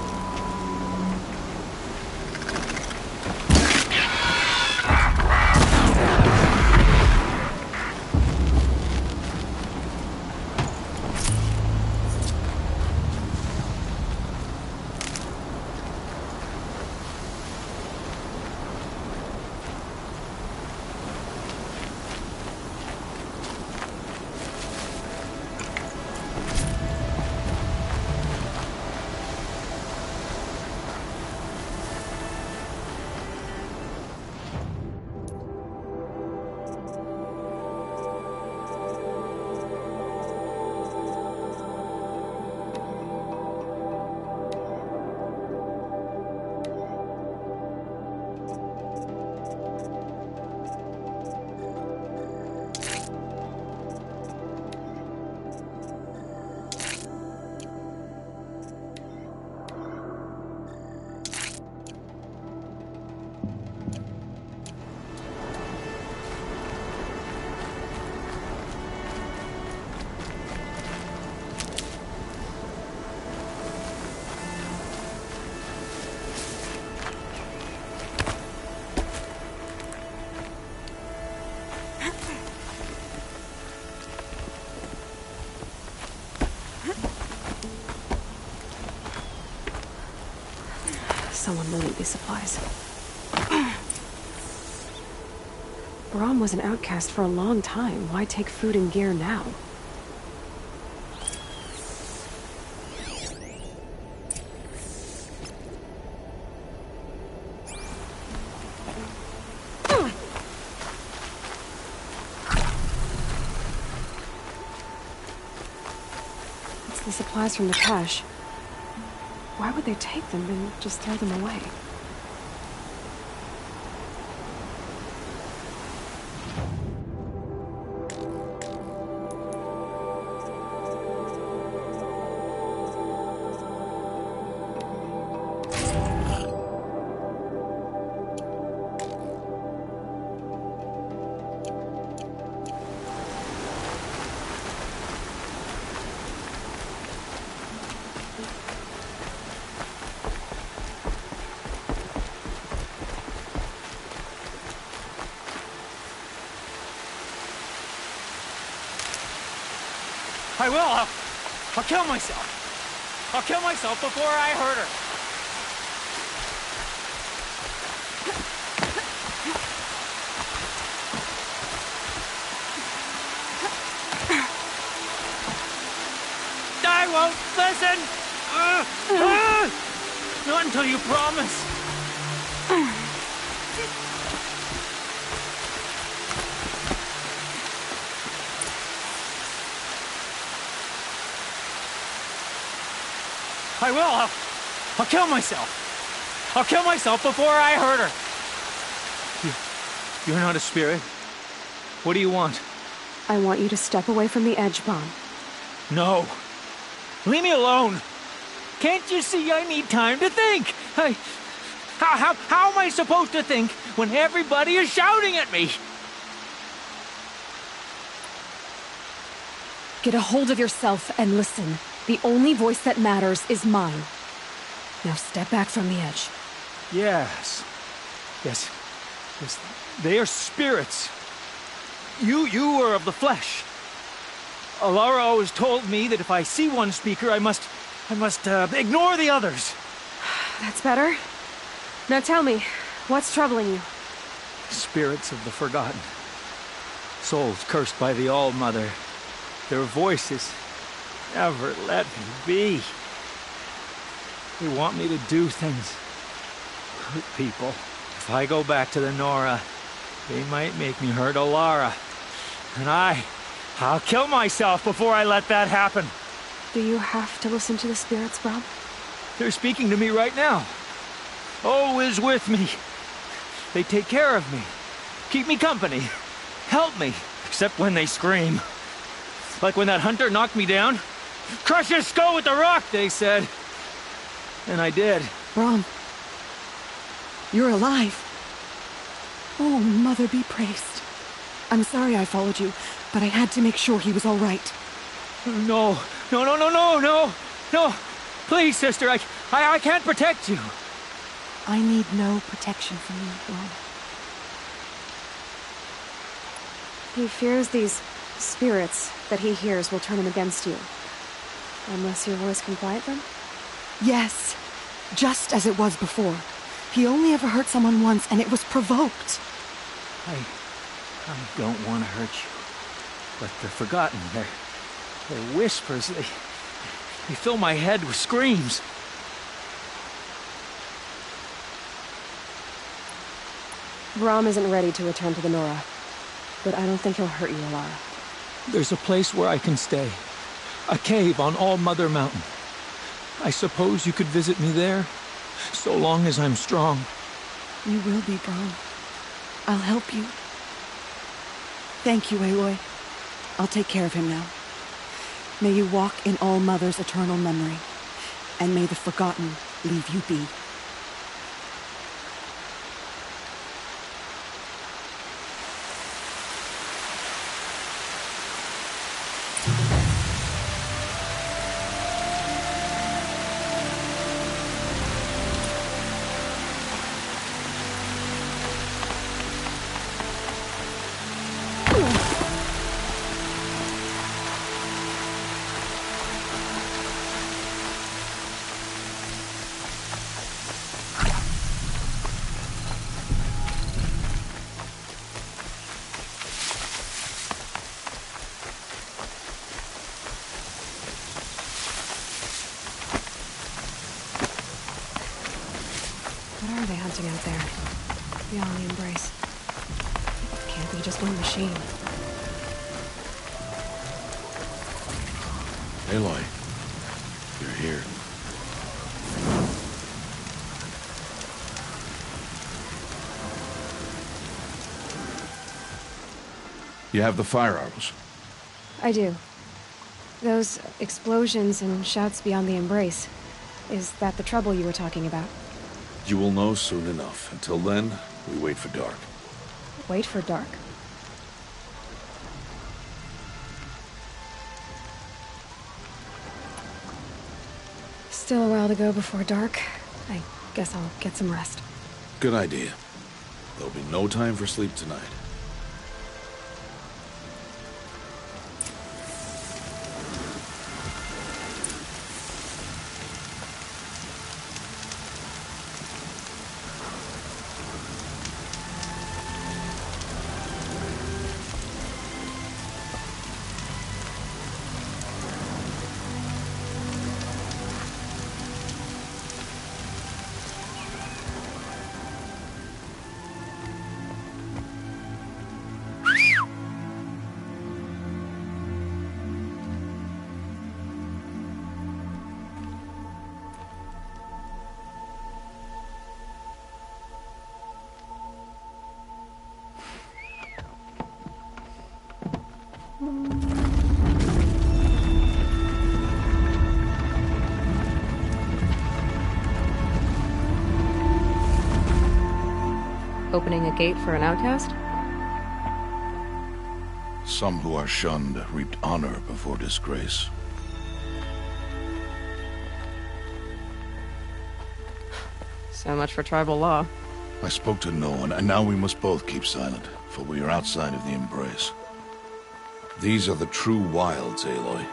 Someone will need these supplies. Brom was an outcast for a long time. Why take food and gear now? It's the supplies from the cache. Why would they take them and just throw them away? I will. I'll kill myself. I'll kill myself before I hurt her. I won't listen. Not until you promise. I will. I'll kill myself. I'll kill myself before I hurt her. You're not a spirit. What do you want? I want you to step away from the edge, Brom. No. Leave me alone. Can't you see I need time to think? How am I supposed to think when everybody is shouting at me? Get a hold of yourself and listen. The only voice that matters is mine. Now step back from the edge. Yes. They are spirits. You are of the flesh. Alara always told me that if I see one speaker, I must ignore the others. That's better. Now tell me, what's troubling you? Spirits of the forgotten. Souls cursed by the All-Mother. Their voices never let me be. They want me to do things. Hurt people. If I go back to the Nora, they might make me hurt Alara. And I'll kill myself before I let that happen. Do you have to listen to the spirits, Brom? They're speaking to me right now. O is with me. They take care of me. Keep me company. Help me. Except when they scream. Like when that hunter knocked me down. Crush his skull with the rock, they said. And I did. Brom. You're alive. Oh, Mother be praised. I'm sorry I followed you, but I had to make sure he was all right. No. Please, sister, I can't protect you. I need no protection from you, Brom. He fears these spirits that he hears will turn him against you. Unless your voice can quiet them? Yes, just as it was before. He only ever hurt someone once, and it was provoked. I don't want to hurt you. But the Forgotten, their whispers, they fill my head with screams. Brom isn't ready to return to the Nora, but I don't think he'll hurt you, Alara. There's a place where I can stay. A cave on All Mother Mountain. I suppose you could visit me there, so long as I'm strong. You will be, Brom. I'll help you. Thank you, Aloy. I'll take care of him now. May you walk in All Mother's eternal memory, and may the Forgotten leave you be. What are they hunting out there? Beyond the Embrace. Can't be just one machine. Aloy, you're here. You have the fire arrows. I do. Those explosions and shouts beyond the Embrace. Is that the trouble you were talking about? You will know soon enough. Until then, we wait for dark. Wait for dark? Still a while to go before dark. I guess I'll get some rest. Good idea. There'll be no time for sleep tonight. Opening a gate for an outcast? Some who are shunned reaped honor before disgrace. So much for tribal law. I spoke to no one, and now we must both keep silent, for we are outside of the Embrace. These are the true wilds, Aloy,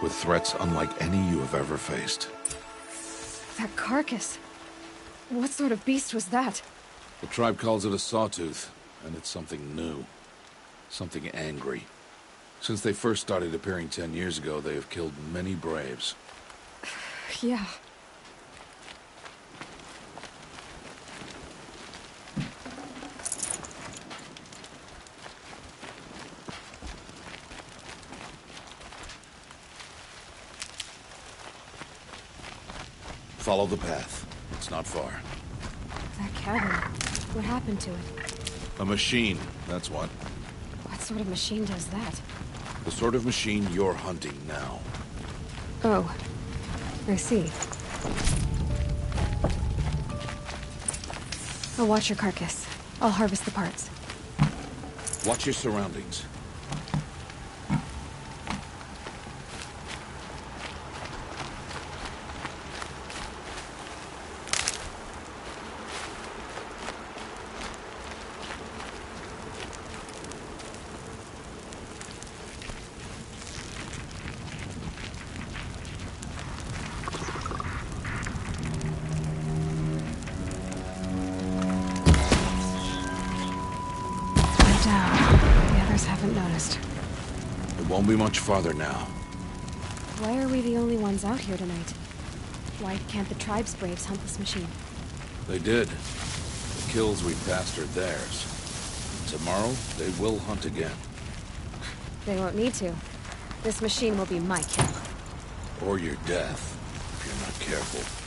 with threats unlike any you have ever faced. That carcass. What sort of beast was that? The tribe calls it a sawtooth, and it's something new. Something angry. Since they first started appearing 10 years ago, they have killed many braves. Yeah. Follow the path. It's not far. That cabin. What happened to it? A machine, that's what. What sort of machine does that? The sort of machine you're hunting now. Oh. I see. I'll watch your carcass. I'll harvest the parts. Watch your surroundings. down. The others haven't noticed. It won't be much farther now. Why are we the only ones out here tonight? Why can't the tribe's braves hunt this machine? They did. The kills we passed are theirs. Tomorrow, they will hunt again. They won't need to. This machine will be my kill. Or your death, if you're not careful.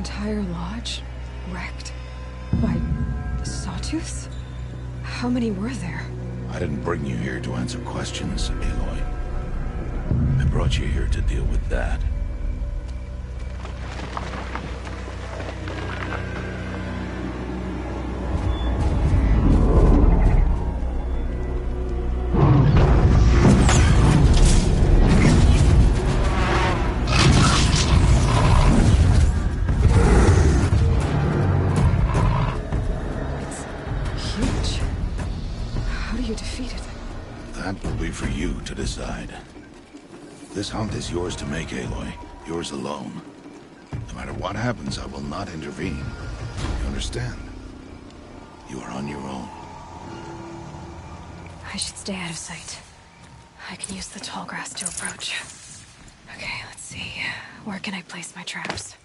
Entire lodge wrecked by sawtooths? How many were there? I didn't bring you here to answer questions, Aloy. I brought you here to deal with that. To decide. This hunt is yours to make, Aloy. Yours alone. No matter what happens, I will not intervene. You understand? You are on your own. I should stay out of sight. I can use the tall grass to approach. Okay, let's see. Where can I place my traps?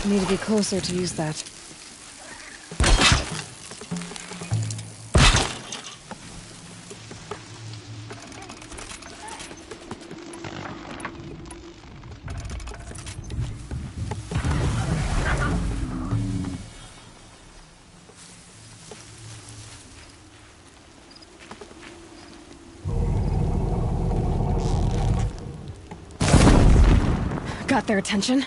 I need to be closer to use that. Got their attention?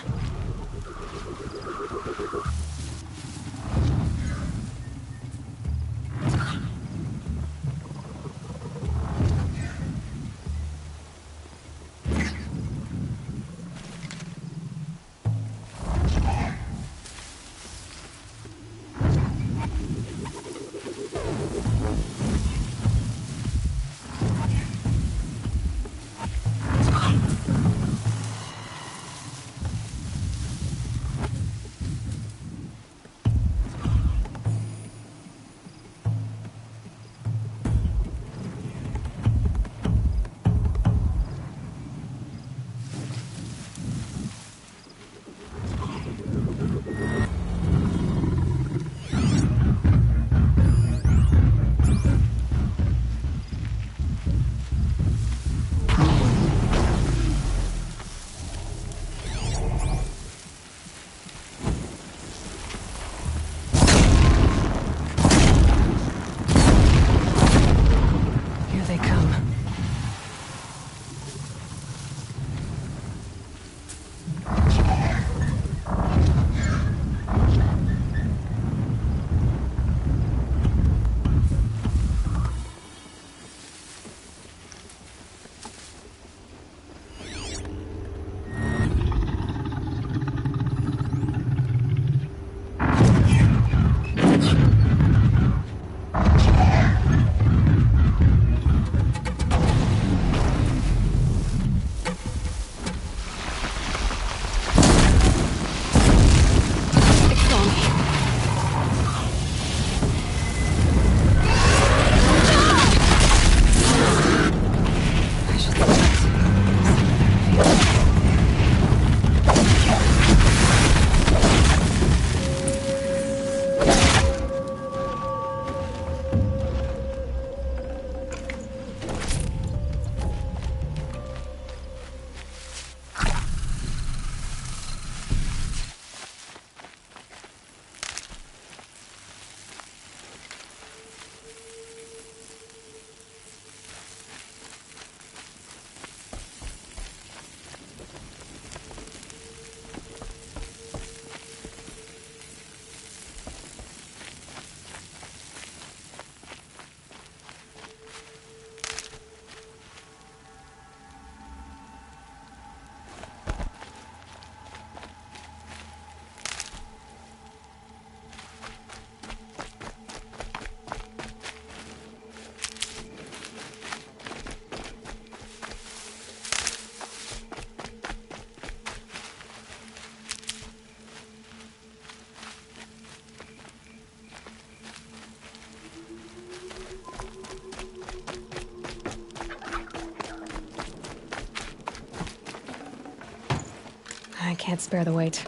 can't spare the weight.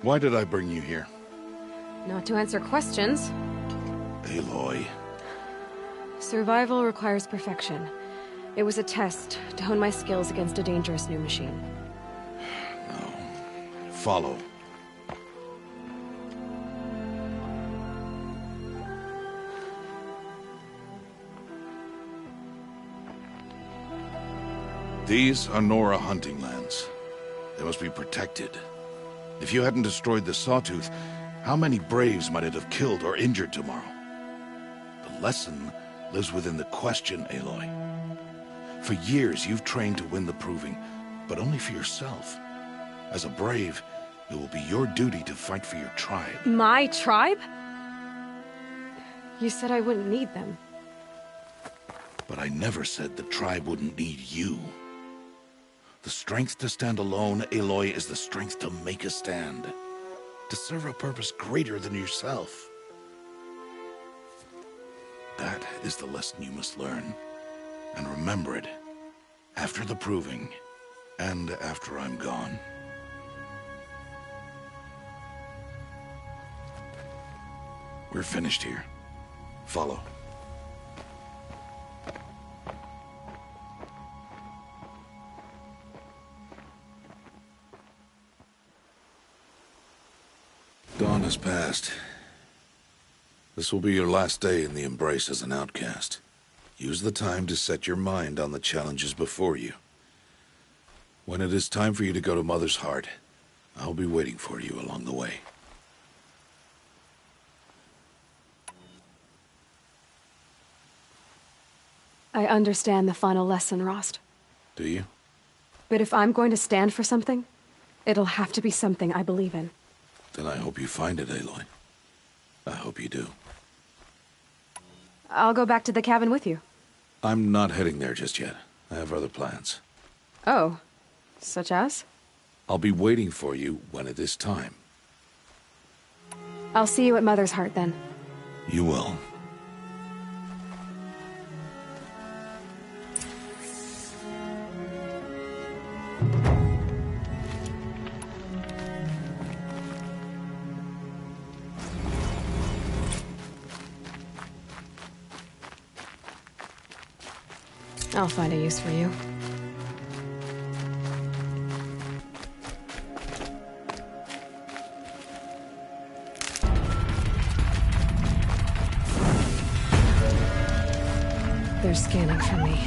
Why did I bring you here? Not to answer questions. Aloy. Survival requires perfection. It was a test to hone my skills against a dangerous new machine. No. Follow. These are Nora hunting lands. They must be protected. If you hadn't destroyed the Sawtooth, how many Braves might it have killed or injured tomorrow? The lesson lives within the question, Aloy. For years, you've trained to win the Proving, but only for yourself. As a Brave, it will be your duty to fight for your tribe. My tribe? You said I wouldn't need them. But I never said the tribe wouldn't need you. The strength to stand alone, Aloy, is the strength to make a stand. To serve a purpose greater than yourself. That is the lesson you must learn. And remember it. After the Proving. And after I'm gone. We're finished here. Follow. Dawn has passed. This will be your last day in the Embrace as an outcast. Use the time to set your mind on the challenges before you. When it is time for you to go to Mother's Heart, I'll be waiting for you along the way. I understand the final lesson, Rost. Do you? But if I'm going to stand for something, it'll have to be something I believe in. Then I hope you find it, Aloy. I hope you do. I'll go back to the cabin with you. I'm not heading there just yet. I have other plans. Oh. Such as? I'll be waiting for you when it is time. I'll see you at Mother's Heart then. You will. I'll find a use for you. They're scanning for me.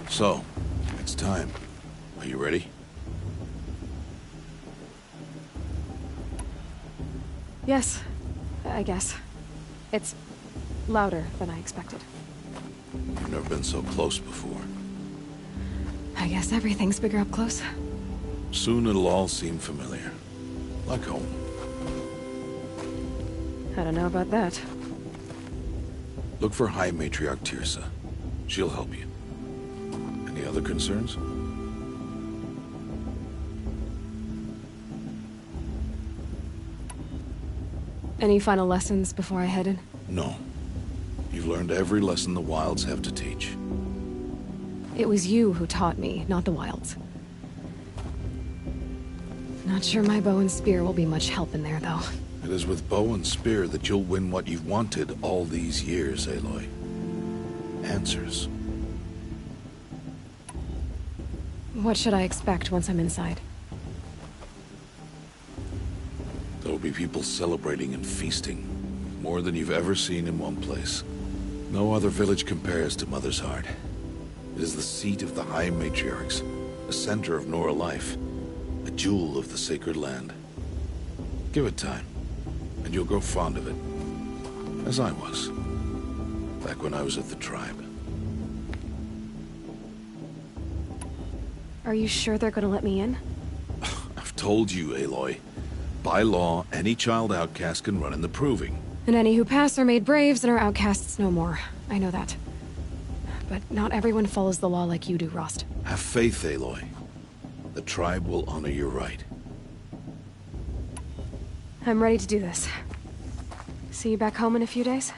So, it's time. Are you ready? Yes, I guess. It's louder than I expected. You've never been so close before. I guess everything's bigger up close. Soon it'll all seem familiar. Like home. I don't know about that. Look for High Matriarch Teersa. She'll help you. Any other concerns? Any final lessons before I head in? No. You've learned every lesson the Wilds have to teach. It was you who taught me, not the Wilds. Not sure my bow and spear will be much help in there, though. It is with bow and spear that you'll win what you've wanted all these years, Aloy. Answers. What should I expect once I'm inside? There will be people celebrating and feasting. More than you've ever seen in one place. No other village compares to Mother's Heart. It is the seat of the High Matriarchs, the center of Nora life, a jewel of the sacred land. Give it time, and you'll grow fond of it. As I was, back when I was at the tribe. Are you sure they're gonna let me in? I've told you, Aloy. By law, any child outcast can run in the Proving. And any who pass are made braves and are outcasts no more. I know that. But not everyone follows the law like you do, Rost. Have faith, Aloy. The tribe will honor your right. I'm ready to do this. See you back home in a few days?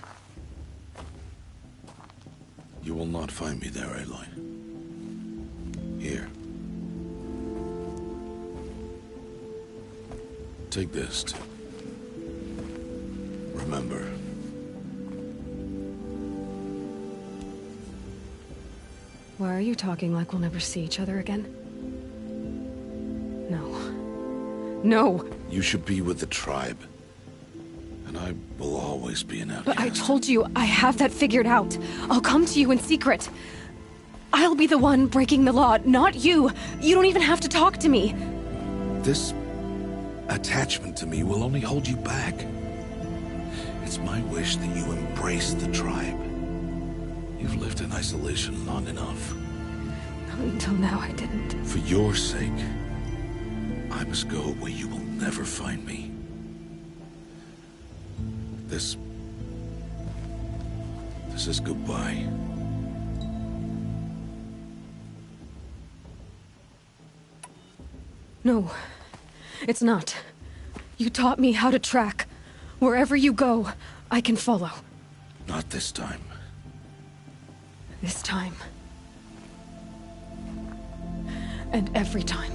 You will not find me there, Aloy. Here. Take this, too. Remember. Why are you talking like we'll never see each other again? No. No! You should be with the tribe. And I will always be an outcast. But I told you, I have that figured out. I'll come to you in secret. I'll be the one breaking the law, not you. You don't even have to talk to me. This attachment to me will only hold you back. It's my wish that you embrace the tribe. You've lived in isolation long enough. Until now, I didn't. For your sake, I must go where you will never find me. This is goodbye. No, it's not. You taught me how to track. Wherever you go, I can follow. Not this time. This time. And every time.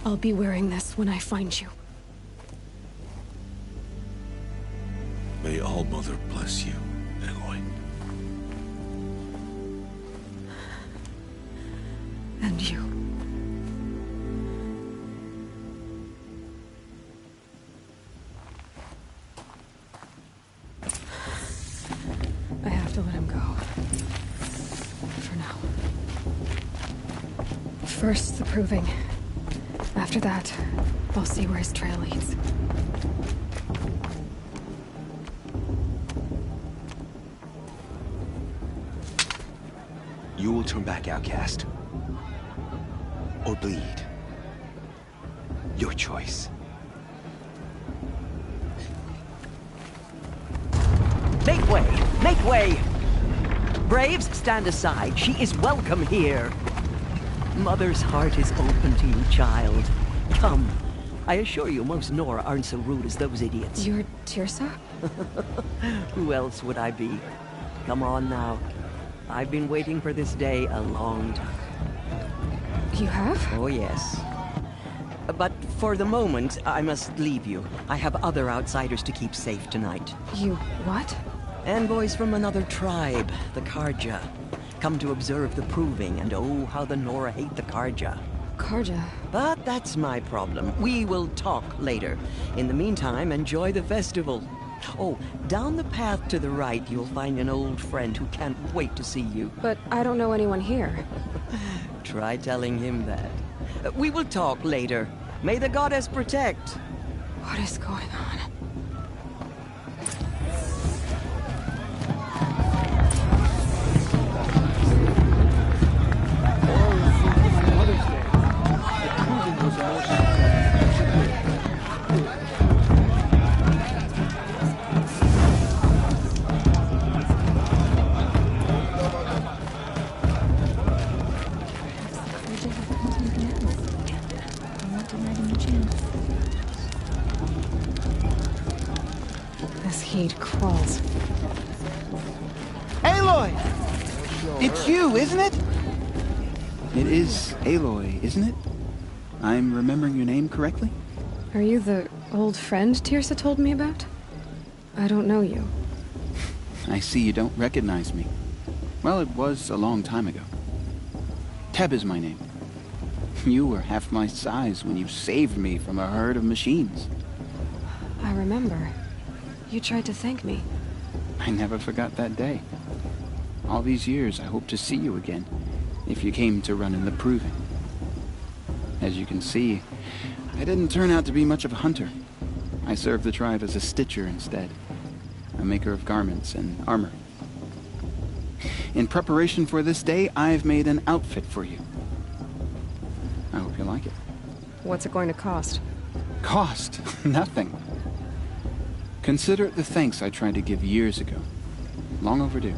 I'll be wearing this when I find you. May All-Mother bless you, Aloy. And you. I have to let him go. For now. First, the proving. After that, I'll see where his trail leads. You will turn back, outcast. Or bleed. Your choice. Make way! Make way! Braves, stand aside. She is welcome here. Mother's heart is open to you, child. Come. I assure you, most Nora aren't so rude as those idiots. You're Teersa? Who else would I be? Come on now. I've been waiting for this day a long time. You have? Oh, yes. But for the moment, I must leave you. I have other outsiders to keep safe tonight. You what? Envoys from another tribe, the Carja. Come to observe the proving, and oh, how the Nora hate the Carja. Carja? But that's my problem. We will talk later. In the meantime, enjoy the festival. Oh, down the path to the right, you'll find an old friend who can't wait to see you. But I don't know anyone here. Try telling him that. We will talk later. May the goddess protect. What is going on? This heat crawls. Aloy! It's you, isn't it? It is Aloy, isn't it? I'm remembering your name correctly? Are you the old friend Teersa told me about? I don't know you. I see you don't recognize me. Well, it was a long time ago. Teb is my name. You were half my size when you saved me from a herd of machines. I remember. You tried to thank me. I never forgot that day. All these years, I hope to see you again, if you came to run in the proving. As you can see, I didn't turn out to be much of a hunter. I served the tribe as a stitcher instead, a maker of garments and armor. In preparation for this day, I've made an outfit for you. I hope you like it. What's it going to cost? Cost? Nothing. Consider it the thanks I tried to give years ago. Long overdue.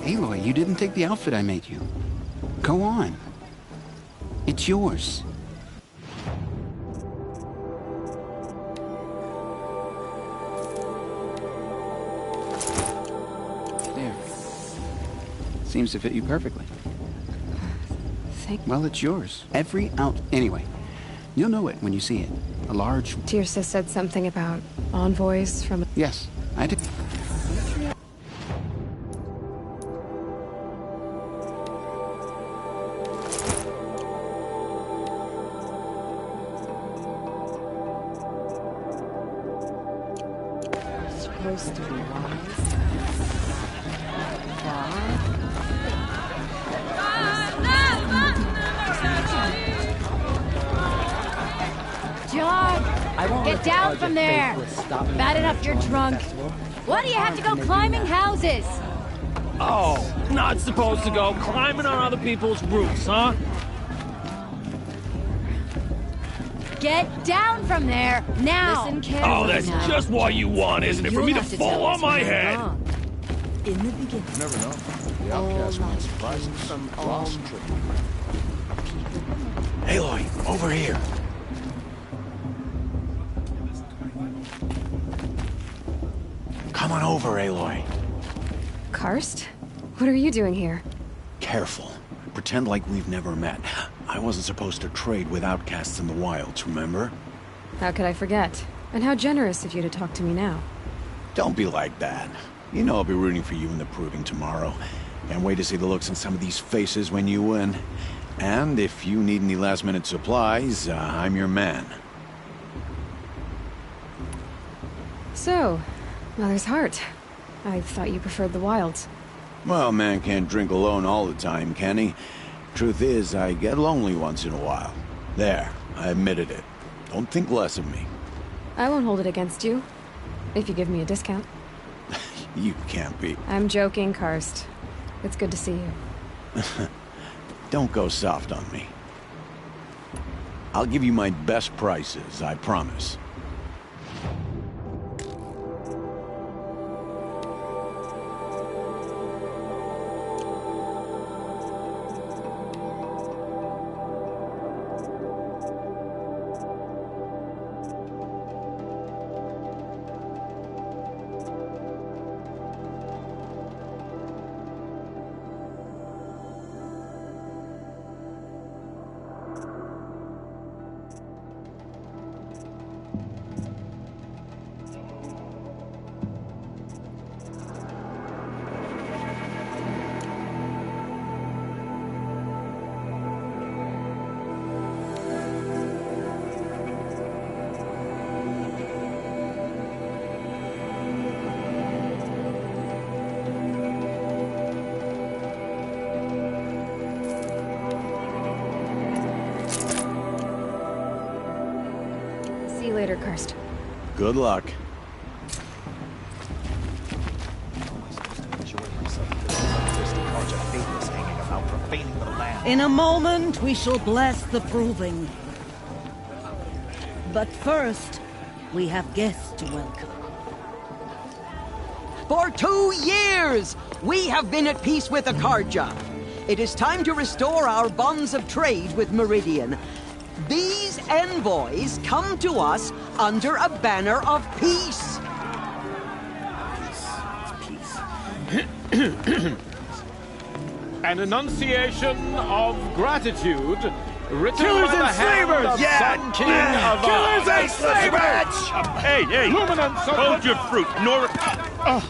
Aloy, you didn't take the outfit I made you. Go on. It's yours. There. Seems to fit you perfectly. Well, it's yours. Every out... Anyway, you'll know it when you see it. A large... Tirsa said something about envoys from... Yes, I did. Supposed to be wise. John, get down from there. Bad enough you're drunk. Why do you have to go climbing houses? Oh, not supposed to go climbing on other people's roofs, huh? Get down from there, now! Listen carefully. Oh, that's now. just what you want, isn't it? For me to fall on my head? In the beginning. You never know. The outcast might surprise us. Lost tree. Aloy, over here. Come on over, Aloy. Karst? What are you doing here? Careful. Pretend like we've never met. I wasn't supposed to trade with outcasts in the wilds, remember? How could I forget? And how generous of you to talk to me now. Don't be like that. You know I'll be rooting for you in the proving tomorrow. Can't wait to see the looks on some of these faces when you win. And if you need any last-minute supplies, I'm your man. So, Mother's Heart. I thought you preferred the wilds. Well, man can't drink alone all the time, can he? Truth is, I get lonely once in a while. There, I admitted it. Don't think less of me. I won't hold it against you. If you give me a discount. You can't be. I'm joking, Karst. It's good to see you. Don't go soft on me. I'll give you my best prices, I promise. See you later, Karst. Good luck. In a moment, we shall bless the proving. But first, we have guests to welcome. For 2 years, we have been at peace with Akarja. It is time to restore our bonds of trade with Meridian. These envoys come to us under a banner of peace. An enunciation of gratitude written Killers by the and hand slavers! of Sun King of Killers and slavers! Hey, hey! Luminance of Hold your fruit,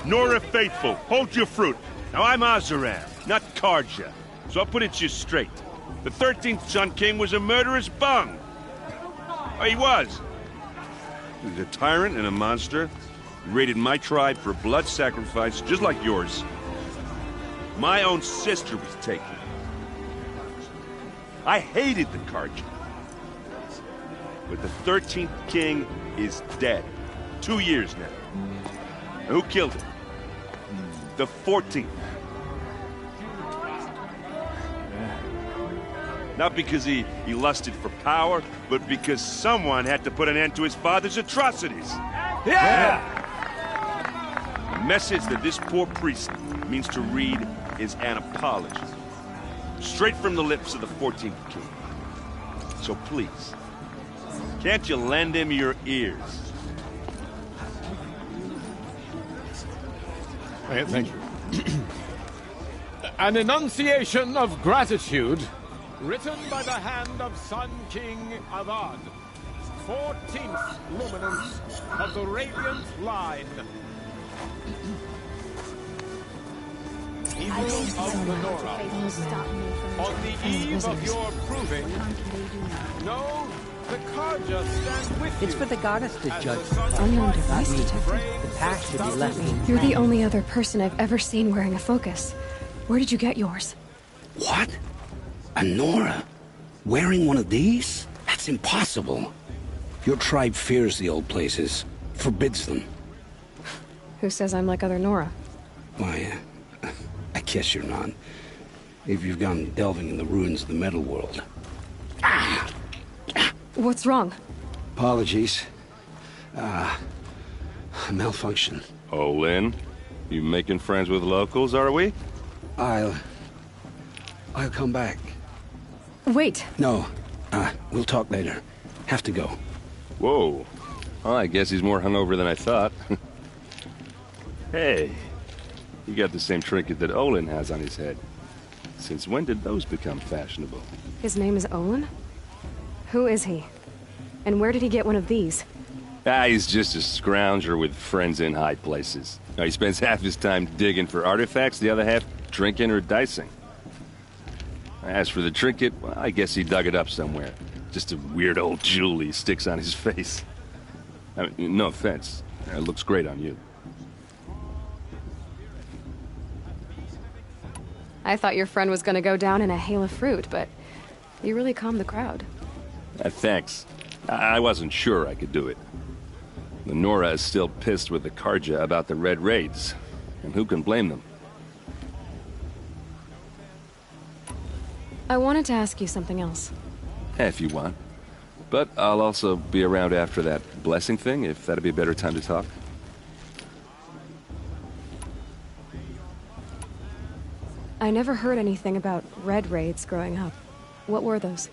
Nora Faithful. Hold your fruit. Now I'm Oseram, not Karja, so I'll put it to you straight. The 13th Sun King was a murderous bung. Oh, he was. He was a tyrant and a monster. He raided my tribe for blood sacrifice, just like yours. My own sister was taken. I hated the Karja. But the 13th king is dead. 2 years now. And who killed him? The 14th. Not because he lusted for power, but because someone had to put an end to his father's atrocities. Yeah! The message that this poor priest means to read is an apology. Straight from the lips of the 14th king. So please, can't you lend him your ears? Thank you. An enunciation of gratitude written by the hand of Sun King Avad, 14th luminance of the Radiant Line. Evil of the Nora, on the eve of your proving, no, the Karja stand with you. It's for the goddess to judge. Unknown device detected. The past should be left in You're the only other person I've ever seen wearing a focus. Where did you get yours? What? A Nora? Wearing one of these? That's impossible. Your tribe fears the old places, forbids them. Who says I'm like other Nora? Why, I guess you're not. If you've gone delving in the ruins of the metal world. What's wrong? Apologies. Malfunction. Olin, you making friends with locals, are we? I'll come back. Wait. No. We'll talk later. Have to go. Whoa. Well, I guess he's more hungover than I thought. Hey, you got the same trinket that Olin has on his head. Since when did those become fashionable? His name is Olin? Who is he? And where did he get one of these? He's just a scrounger with friends in high places. He spends half his time digging for artifacts, the other half drinking or dicing. As for the trinket, well, I guess he dug it up somewhere. Just a weird old jewel he sticks on his face. I mean, no offense. It looks great on you. I thought your friend was gonna go down in a hail of fruit, but you really calmed the crowd. Thanks. I wasn't sure I could do it. The Nora is still pissed with the Karja about the Red Raids, and who can blame them? I wanted to ask you something else. If you want. But I'll also be around after that blessing thing, if that'd be a better time to talk. I never heard anything about Red Raids growing up. What were those?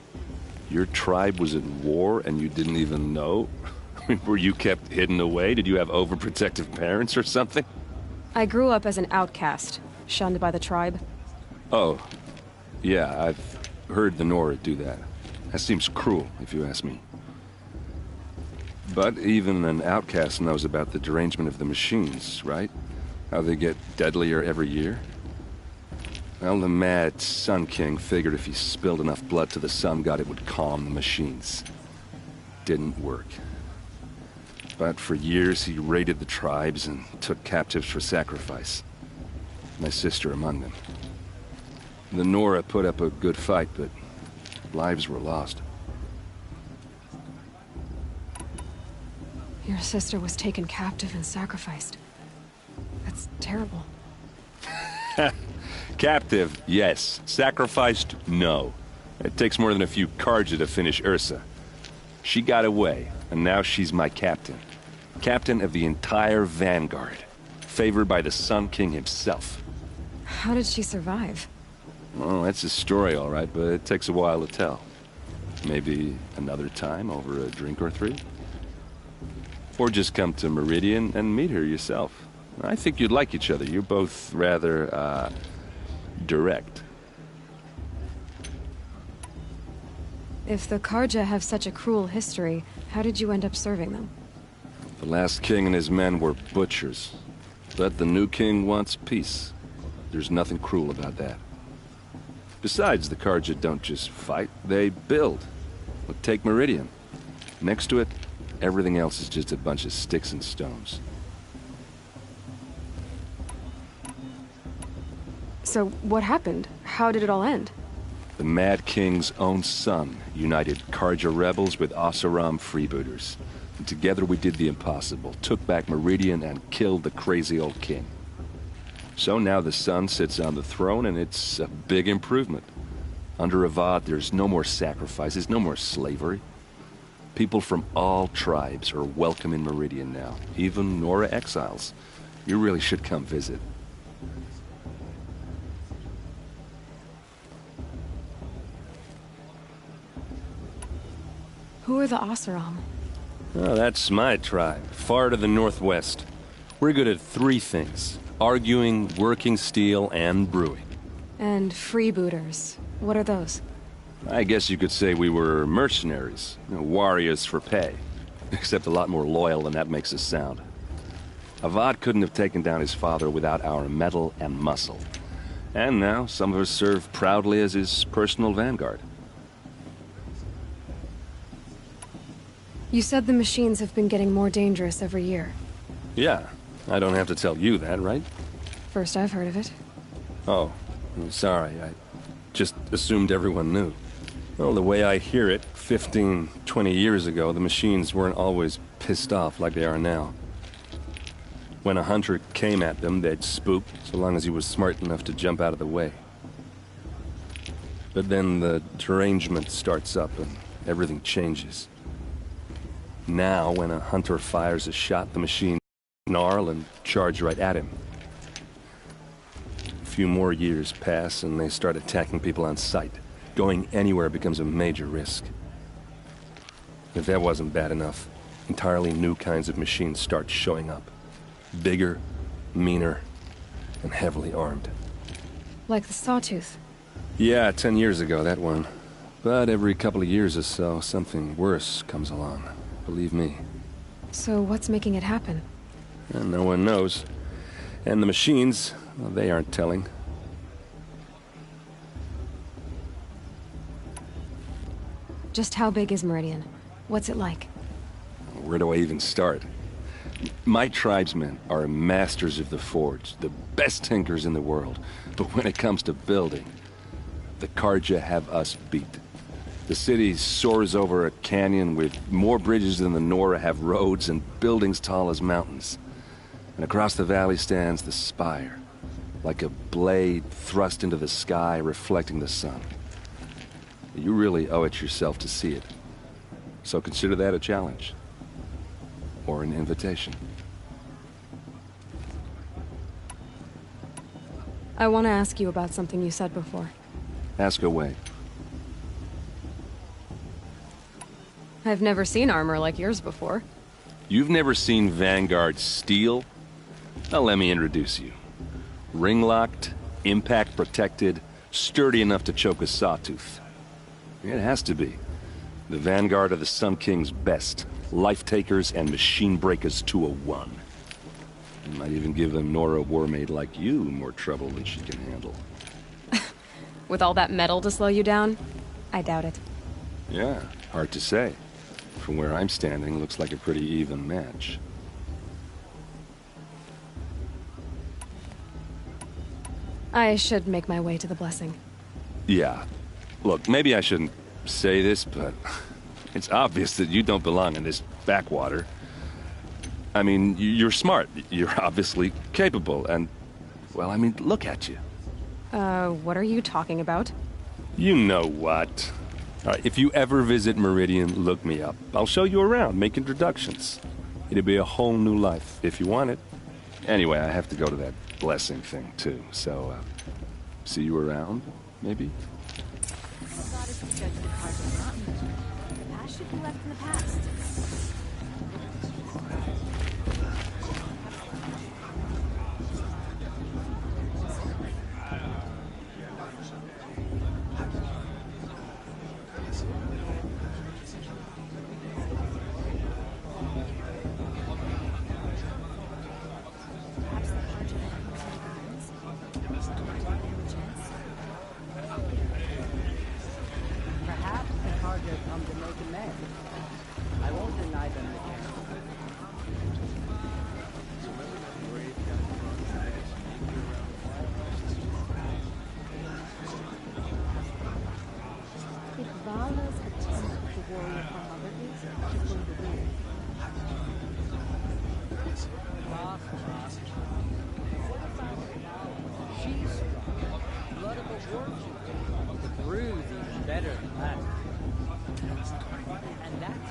Your tribe was in war and you didn't even know? I mean, were you kept hidden away? Did you have overprotective parents or something? I grew up as an outcast, shunned by the tribe. Oh, yeah, I've heard the Nora do that. That seems cruel, if you ask me. But even an outcast knows about the derangement of the machines, right? How they get deadlier every year? Well, the mad Sun King figured if he spilled enough blood to the Sun God, it would calm the machines. Didn't work. But for years, he raided the tribes and took captives for sacrifice. My sister among them. The Nora put up a good fight, but lives were lost. Your sister was taken captive and sacrificed. That's terrible. Captive, yes. Sacrificed, no. It takes more than a few Karja to finish Ursa. She got away, and now she's my captain. Captain of the entire Vanguard. Favored by the Sun King himself. How did she survive? Well, that's a story, all right, but it takes a while to tell. Maybe another time over a drink or three? Or just come to Meridian and meet her yourself. I think you'd like each other. You're both rather, direct. If the Karja have such a cruel history, how did you end up serving them? The last king and his men were butchers. But the new king wants peace. There's nothing cruel about that. Besides, the Karja don't just fight, they build. Well, take Meridian. Next to it, everything else is just a bunch of sticks and stones. So, what happened? How did it all end? The Mad King's own son united Karja rebels with Oseram freebooters. And together we did the impossible, took back Meridian and killed the crazy old king. So now the son sits on the throne and it's a big improvement. Under Avad, there's no more sacrifices, no more slavery. People from all tribes are welcome in Meridian now, even Nora exiles. You really should come visit. Who are the Oseram? Oh, that's my tribe, far to the northwest. We're good at 3 things: arguing, working steel, and brewing. And freebooters. What are those? I guess you could say we were mercenaries, warriors for pay. Except a lot more loyal than that makes us sound. Avad couldn't have taken down his father without our metal and muscle. And now, some of us serve proudly as his personal vanguard. You said the machines have been getting more dangerous every year. Yeah, I don't have to tell you that, right? First I've heard of it. Oh, I'm sorry, I just assumed everyone knew. Well, the way I hear it, 15, 20 years ago, the machines weren't always pissed off like they are now. When a hunter came at them, they'd spook, so long as he was smart enough to jump out of the way. But then the derangement starts up and everything changes. Now, when a hunter fires a shot, the machines snarl and charge right at him. A few more years pass and they start attacking people on sight. Going anywhere becomes a major risk. If that wasn't bad enough, entirely new kinds of machines start showing up. Bigger, meaner, and heavily armed. Like the Sawtooth? Yeah, 10 years ago, that one. But every couple of years or so, something worse comes along. Believe me. So what's making it happen? And no one knows. And the machines, well, they aren't telling. Just how big is Meridian? What's it like? Where do I even start? My tribesmen are masters of the forge, the best tinkers in the world. But when it comes to building, the Carja have us beat. The city soars over a canyon with more bridges than the Nora have roads and buildings tall as mountains. And across the valley stands the spire, like a blade thrust into the sky reflecting the sun. You really owe it yourself to see it. So consider that a challenge. Or an invitation. I want to ask you about something you said before. Ask away. I've never seen armor like yours before. You've never seen Vanguard steel? Now let me introduce you. Ring-locked, impact-protected, sturdy enough to choke a sawtooth. It has to be. The Vanguard are the Sun King's best. Life-takers and machine-breakers to a one. You might even give a Nora warmaid like you more trouble than she can handle. With all that metal to slow you down? I doubt it. Yeah, hard to say. From where I'm standing, looks like a pretty even match. I should make my way to the blessing. Yeah. Look, maybe I shouldn't say this, but it's obvious that you don't belong in this backwater. I mean, you're smart. You're obviously capable, and... well, I mean, look at you. What are you talking about? You know what. All right, if you ever visit Meridian, look me up. I'll show you around, make introductions. It'll be a whole new life, if you want it. Anyway, I have to go to that blessing thing, too, so, see you around, maybe? Past should be left in the past. Perhaps the Carja come to make amends. I won't deny them the chance. If Vala's attempt to warrior her mother is going to win. She's blood of a worshiper. The brew's even better than last. And that's...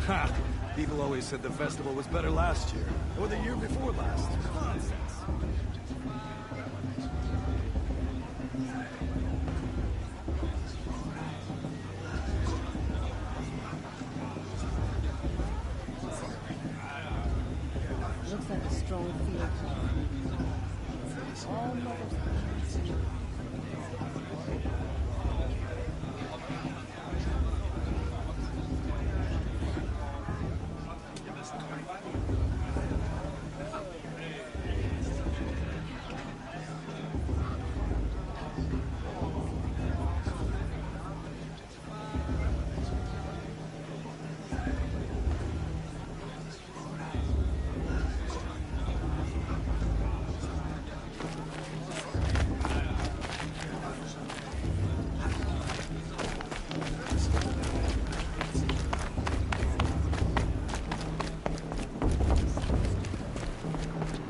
Ha! People always said the festival was better last year, or the year before last. Nonsense.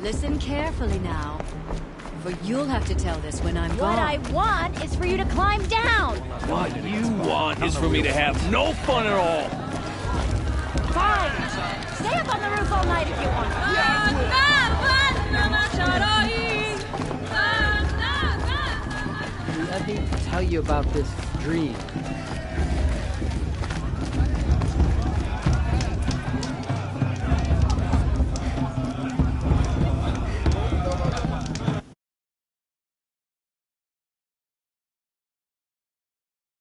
Listen carefully now, for you'll have to tell this when I'm gone. What I want is for you to climb down. What you want is for me to have no fun at all. Fine. Stay up on the roof all night if you want. Let me tell you about this dream.